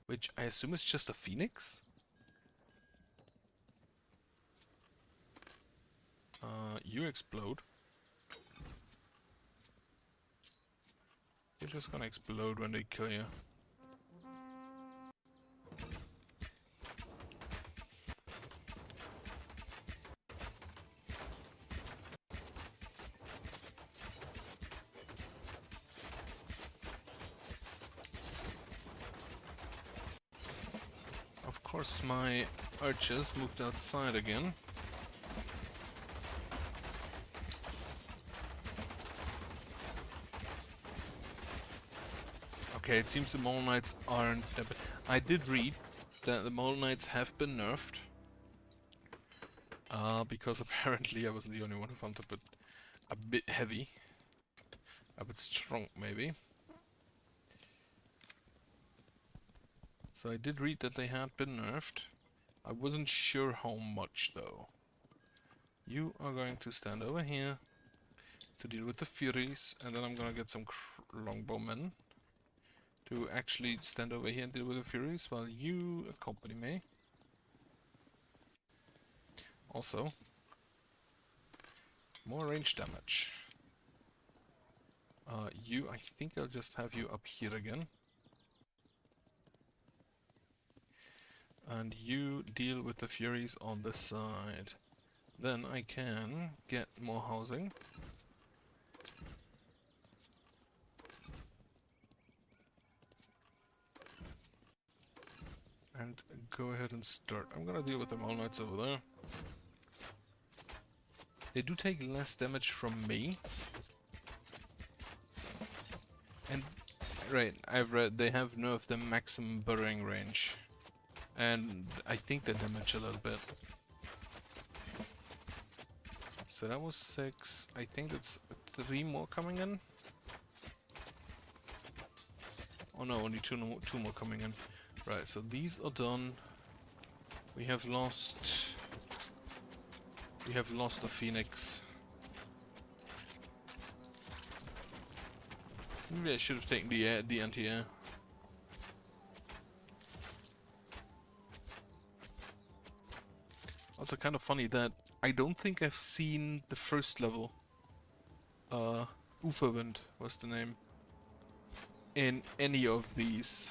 Which I assume is just a phoenix? You explode. You're just gonna explode when they kill you. Of course, my archers moved outside again. Okay, it seems the Mole Knights aren't... I did read that the Mole Knights have been nerfed. Because apparently I wasn't the only one who found it, but a bit heavy, a bit strong maybe. So I did read that they had been nerfed. I wasn't sure how much though. You are going to stand over here to deal with the Furies, and then I'm gonna get some longbowmen to actually stand over here and deal with the Furies while you accompany me. Also, more range damage. I think I'll just have you up here again. And you deal with the Furies on this side. Then I can get more housing. And go ahead and start. I'm gonna deal with the Mole Knights over there. They do take less damage from me. And, right, I've read they have nerfed the maximum burrowing range. And I think they damage a little bit. So that was 6. I think it's 3 more coming in. Oh no, only two more coming in. Right, so these are done. We have lost the Phoenix. Maybe I should have taken the anti-air. Also kind of funny that I don't think I've seen the first level. Uferwind was the name. In any of these.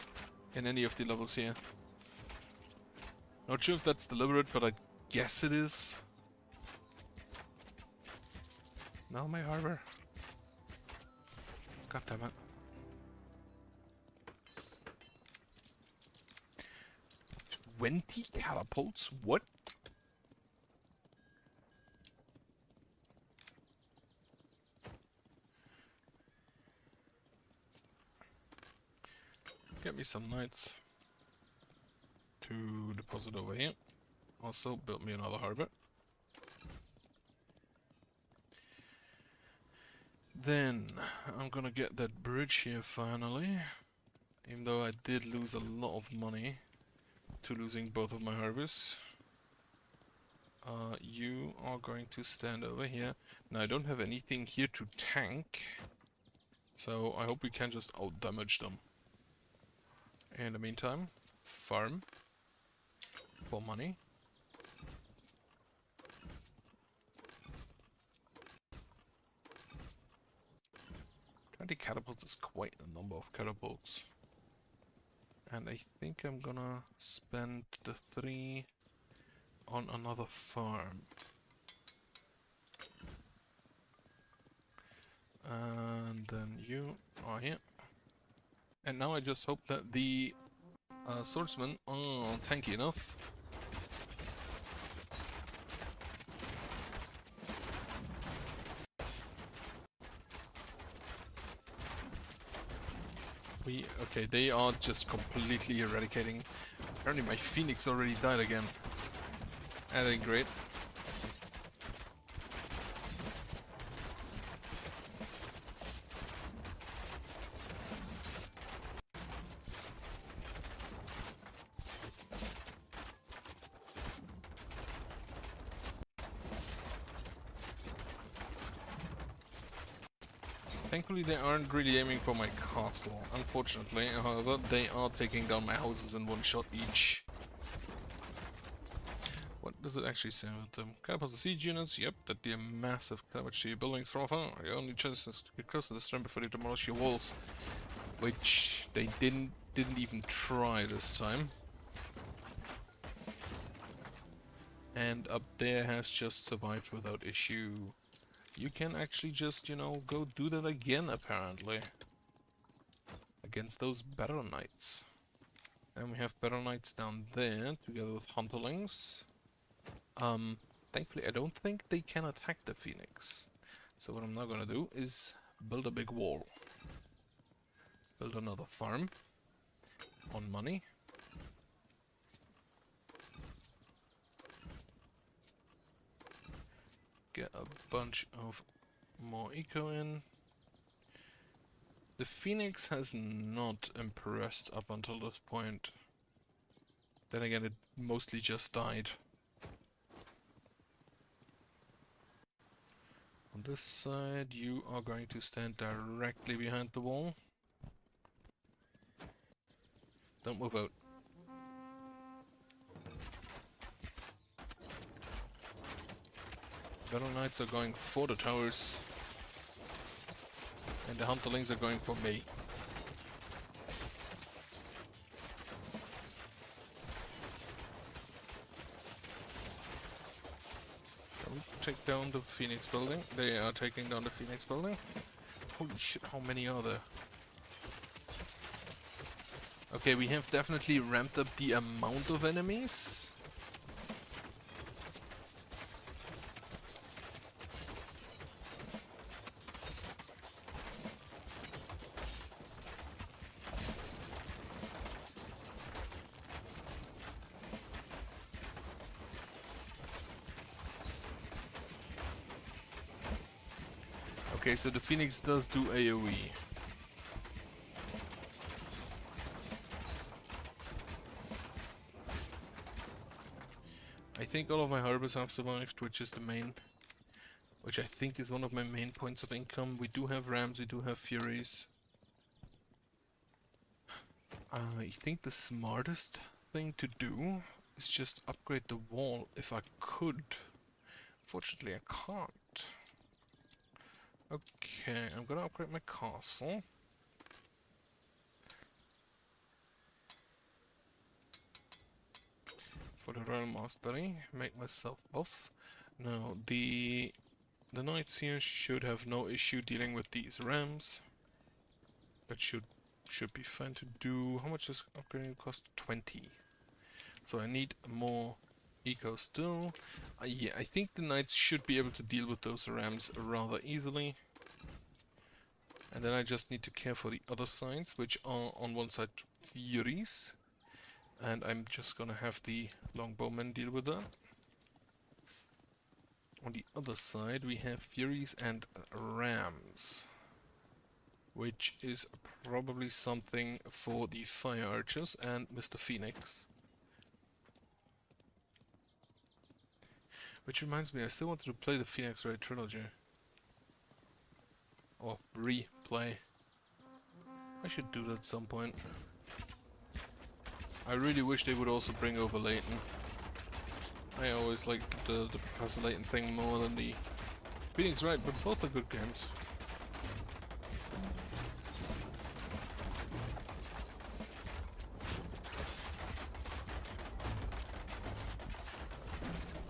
In any of the levels here. Not sure if that's deliberate, but I guess it is. No, my harbor. God damn it. $20 catapults? What? Get me some knights to deposit over here. Also, build me another harbor. Then, I'm gonna get that bridge here finally. Even though I did lose a lot of money to losing both of my harbors. You are going to stand over here. Now, I don't have anything here to tank. So, I hope we can just out-damage them. In the meantime, farm for money. $20 catapults is quite a number of catapults. And I think I'm gonna spend the 3 on another farm. And then you are here. And now I just hope that the swordsmen are tanky enough. Okay, they are just completely eradicating. Apparently my Phoenix already died again. That ain't great. Thankfully they aren't really aiming for my castle. Unfortunately, however, they are taking down my houses in one shot each. What does it actually say about them? Catapults the siege units? Yep, that deal massive damage to your buildings. Thronefall, your only chance is to get close to the strength before they demolish your walls. Which they didn't even try this time. And up there has just survived without issue. You can actually just, you know, go do that again, apparently. Against those Battle Knights. And we have Battle Knights down there, together with Hunterlings. Thankfully, I don't think they can attack the Phoenix. So what I'm now gonna do is build a big wall. Build another farm. On money. Get a bunch of more eco in. The Phoenix has not impressed up until this point. Then again, it mostly just died. On this side, you are going to stand directly behind the wall. Don't move out. Battle Knights are going for the towers. And the Hunterlings are going for me. Don't take down the Phoenix building. They are taking down the Phoenix building. Holy shit, how many are there? Okay, we have definitely ramped up the amount of enemies. Okay, so the Phoenix does do AoE. I think all of my harbors have survived, which is the main... which I think is one of my main points of income. We do have Rams, we do have Furies. I think the smartest thing to do is just upgrade the wall if I could. Fortunately, I can't. Okay, I'm gonna upgrade my castle. For the Royal Mastery, make myself buff. Now, the Knights here should have no issue dealing with these Rams. That should be fine to do. How much does upgrading cost? 20. So I need more eco still. Yeah, I think the Knights should be able to deal with those Rams rather easily. And then I just need to care for the other sides, which are on one side Furies. And I'm just gonna have the Longbowmen deal with that. On the other side we have Furies and Rams, which is probably something for the Fire Archers and Mr. Phoenix. Which reminds me, I still wanted to play the Phoenix Wright trilogy. Or replay. I should do that at some point. I really wish they would also bring over Layton. I always liked the Professor Layton thing more than the Phoenix Wright, but both are good games.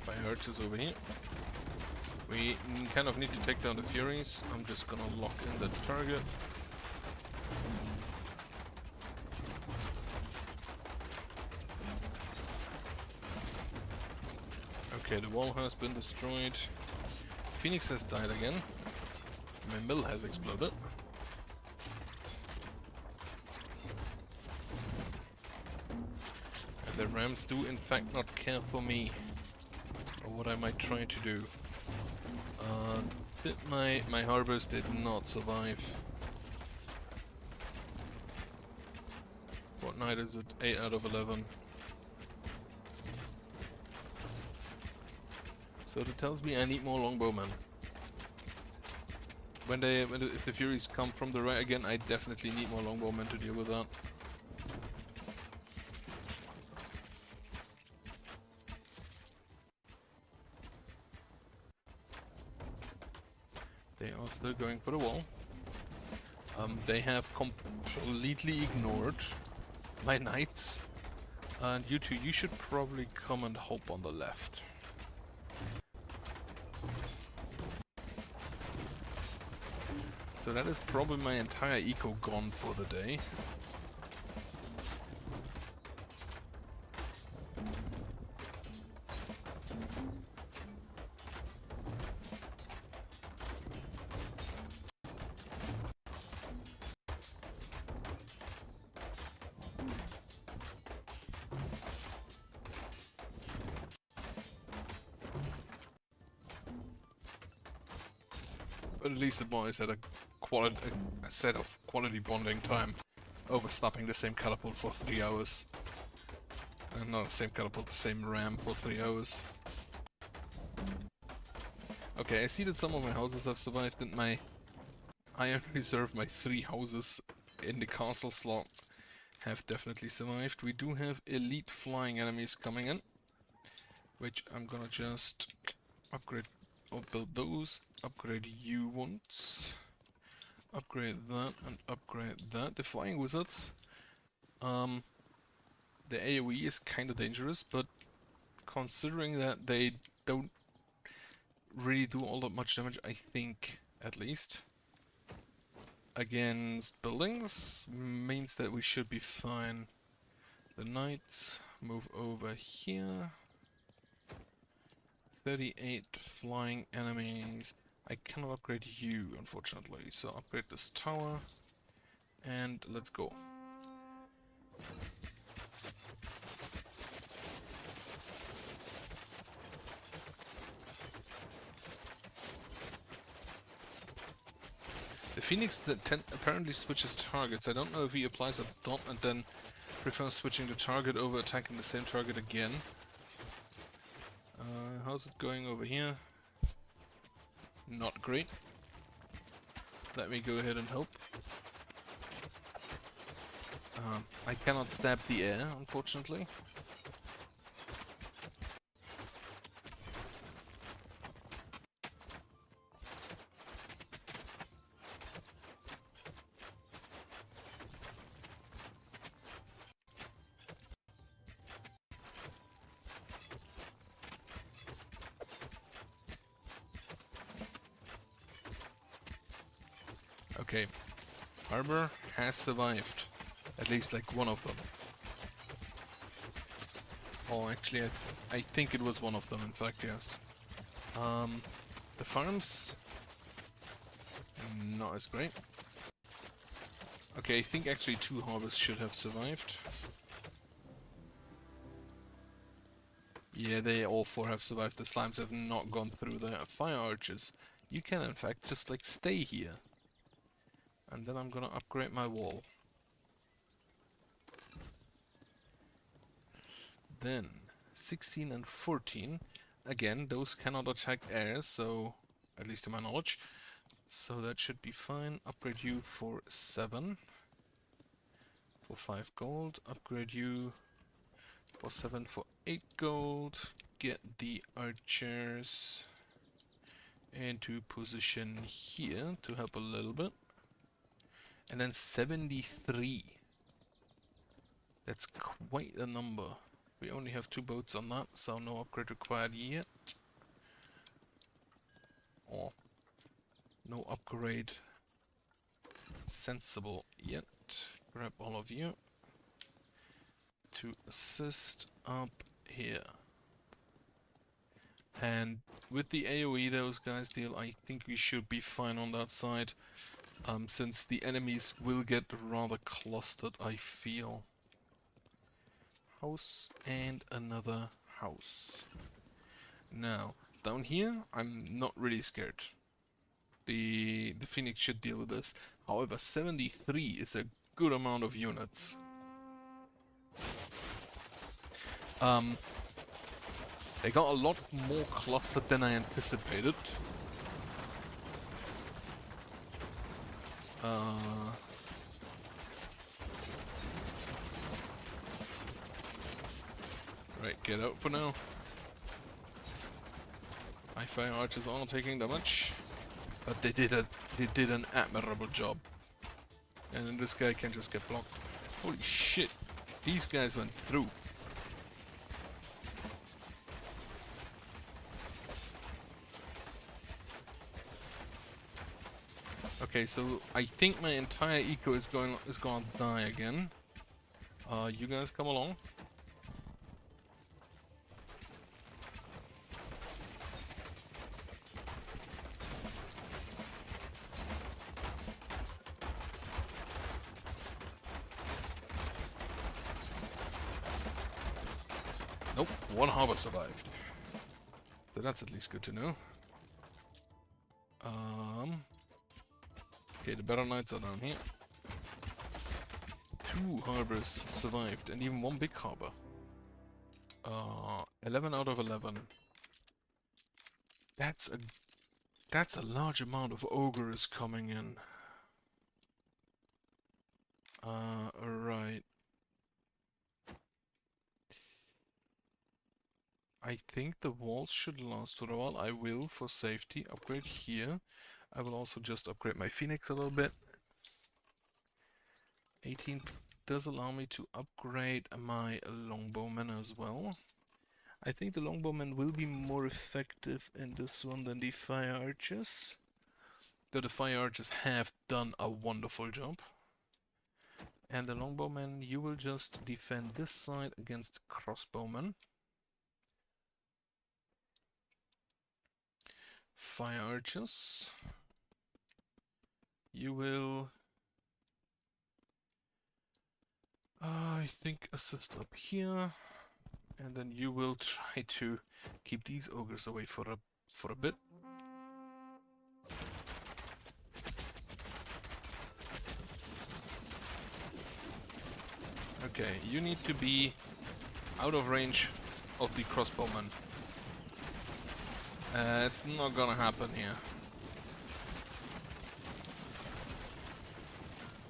Fire Archers over here. We kind of need to take down the Furies. I'm just gonna lock in the target. Okay, the wall has been destroyed. Phoenix has died again. My mill has exploded. And the Rams do in fact not care for me. Or what I might try to do. My harbors did not survive. What night is it? 8 out of 11. So that tells me I need more longbowmen. If the Furies come from the right again, I definitely need more longbowmen to deal with that. They are still going for the wall. They have completely ignored my knights. And you two, you should probably come and help on the left. So that is probably my entire eco gone for the day. But at least the boys had a set of quality bonding time over stopping the same catapult for 3 hours. And not the same catapult, the same ram for 3 hours. Okay, I see that some of my houses have survived, and my Iron Reserve, my 3 houses in the castle slot, have definitely survived. We do have elite flying enemies coming in, which I'm gonna just upgrade or build those. Upgrade you once. Upgrade that and upgrade that. The flying wizards, the AoE is kind of dangerous, but considering that they don't really do all that much damage, I think, at least, against buildings, means that we should be fine. The knights move over here. 38 flying enemies. I cannot upgrade you, unfortunately, so upgrade this tower, and let's go. The Phoenix apparently switches targets. I don't know if he applies a dot and then prefers switching the target over attacking the same target again. How's it going over here? Not great. Let me go ahead and help. I cannot stab the air, unfortunately. Okay, Harbor has survived. At least like one of them. Oh, actually, I think it was one of them, in fact, yes. The farms, not as great. Okay, I think actually 2 harbors should have survived. Yeah, they all 4 have survived. The slimes have not gone through the fire arches. You can, in fact, just like stay here. And then I'm gonna upgrade my wall. Then 16 and 14. Again, those cannot attack air, so at least to my knowledge. So that should be fine. Upgrade you for 7. For 5 gold. Upgrade you for 7 for 8 gold. Get the archers into position here to help a little bit. And then 73. That's quite a number. We only have 2 boats on that, so no upgrade required yet. Or no upgrade sensible yet. Grab all of you to assist up here. And with the AoE those guys deal, I think we should be fine on that side. Since the enemies will get rather clustered, I feel. House and another house. Now, down here, I'm not really scared. The Phoenix should deal with this. However, 73 is a good amount of units. They got a lot more clustered than I anticipated. Right, get out for now. My fire archers aren't taking damage, but they did an admirable job. And then this guy can just get blocked. Holy shit! These guys went through. Okay, so I think my entire eco is gonna die again. You guys come along. Nope, 1 harbor survived. So that's at least good to know. Okay, the Battle Knights are down here. 2 harbors survived, and even 1 big harbor. 11 out of 11. That's a large amount of ogres coming in. Right. I think the walls should last for a while. I will, for safety, upgrade here. I will also just upgrade my Phoenix a little bit. 18 does allow me to upgrade my Longbowmen as well. I think the Longbowmen will be more effective in this one than the Fire Archers. Though the Fire Archers have done a wonderful job. And the Longbowmen, you will just defend this side against Crossbowmen. Fire Archers, you will, I think, assist up here, and then you will try to keep these ogres away for a bit. Okay, you need to be out of range of the crossbowmen. It's not gonna happen here.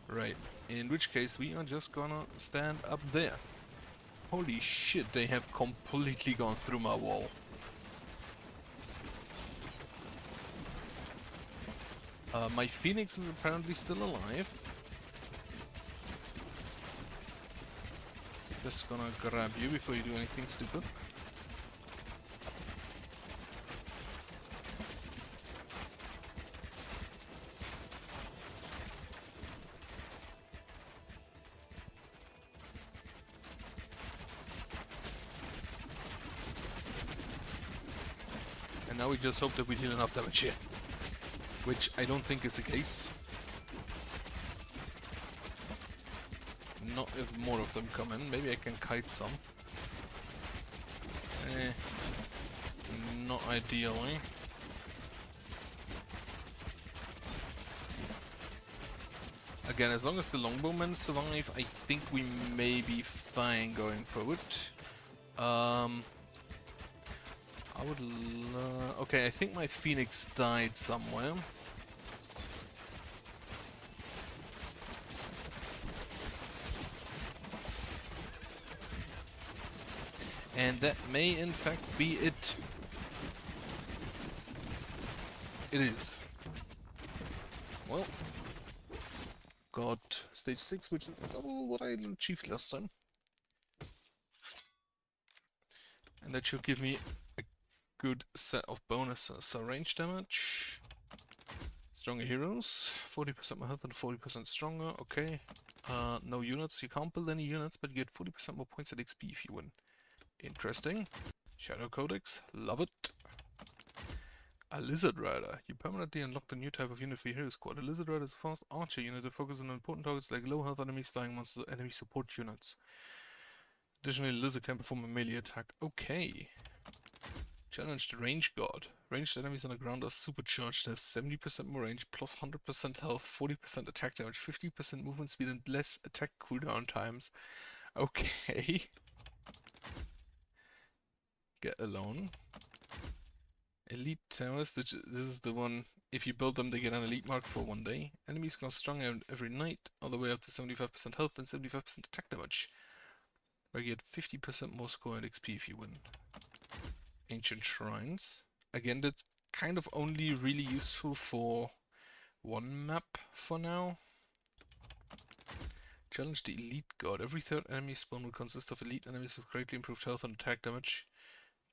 Right, in which case we are just gonna stand up there. Holy shit, they have completely gone through my wall. My Phoenix is apparently still alive. Just gonna grab you before you do anything stupid. And now we just hope that we deal enough damage here. Which I don't think is the case. Not if more of them come in. Maybe I can kite some. Not ideally. Again, as long as the longbowmen survive, I think we may be fine going forward. I would okay, I think my Phoenix died somewhere. And that may in fact be it. It is. Well, got stage 6, which is double what I achieved last time. And that should give me a good set of bonuses. So range damage, stronger heroes, 40% more health and 40% stronger, okay. No units, you can't build any units, but you get 40% more points at XP if you win. Interesting. Shadow Codex, love it. A Lizard Rider. You permanently unlocked a new type of unit for your hero squad. A Lizard Rider is a fast archer unit that focuses on important targets like low health enemies, flying monsters, or enemy support units. Additionally, Lizard can perform a melee attack. Okay. Challenge the Range God. Ranged enemies on the ground are supercharged. They have 70% more range, plus 100% health, 40% attack damage, 50% movement speed, and less attack cooldown times. Okay. Get alone. Elite Towers. This is the one. If you build them, they get an elite mark for 1 day. Enemies grow stronger every night, all the way up to 75% health and 75% attack damage. Where you get 50% more score and XP if you win. Ancient Shrines. Again, that's kind of only really useful for one map for now. Challenge the Elite God. Every third enemy spawn will consist of elite enemies with greatly improved health and attack damage.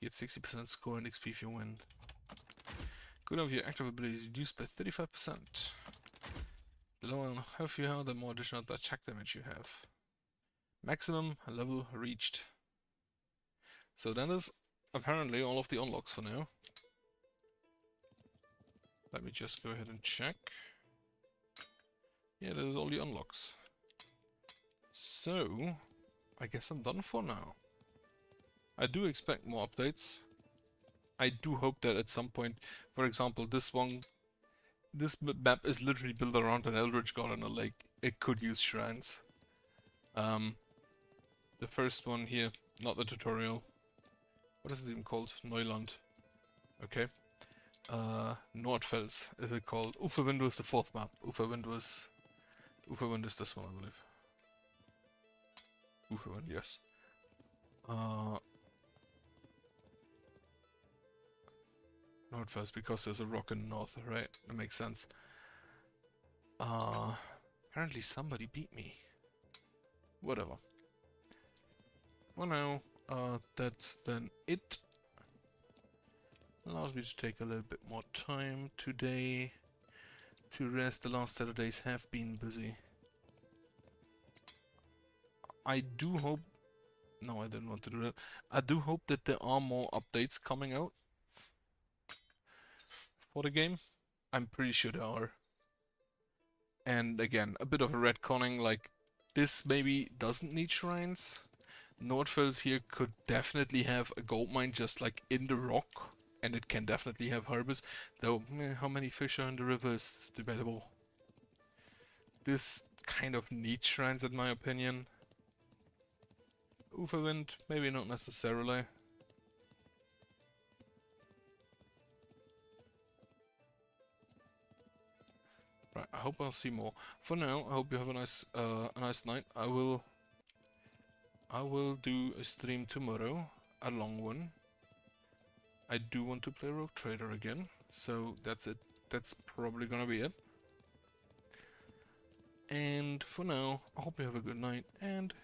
You get 60% score and XP if you win. Cooldown of your active abilities reduced by 35%. The lower health you have, the more additional attack damage you have. Maximum level reached. So that is apparently all of the unlocks for now. Let me just go ahead and check. Yeah, that is all the unlocks. So, I guess I'm done for now. I do expect more updates. I do hope that at some point, for example, this one This map is literally built around an Eldritch God on a lake. It could use shrines. Um, the first one here, not the tutorial. What is it even called? Neuland. Okay. Nordfels is it called. Uferwind is the fourth map. Uferwind is this one, I believe. Uferwind, yes. Nordfels, because there's a rock in the north, right? That makes sense. Apparently somebody beat me. Whatever. For now, that's then it. Allows me to take a little bit more time today to rest. The last Saturdays have been busy. I do hope... No, I didn't want to do that. I do hope that there are more updates coming out for the game. I'm pretty sure there are. And again, a bit of a retconning, like, this maybe doesn't need shrines. Nordfels here could definitely have a gold mine just like in the rock, and it can definitely have harbors, though how many fish are in the river is debatable. This kind of needs shrines in my opinion. Uferwind, maybe not necessarily. Right, I hope I'll see more. For now, I hope you have a nice night. I will do a stream tomorrow, a long one. I do want to play Rogue Trader again, so that's it. That's probably gonna be it. And for now, I hope you have a good night, and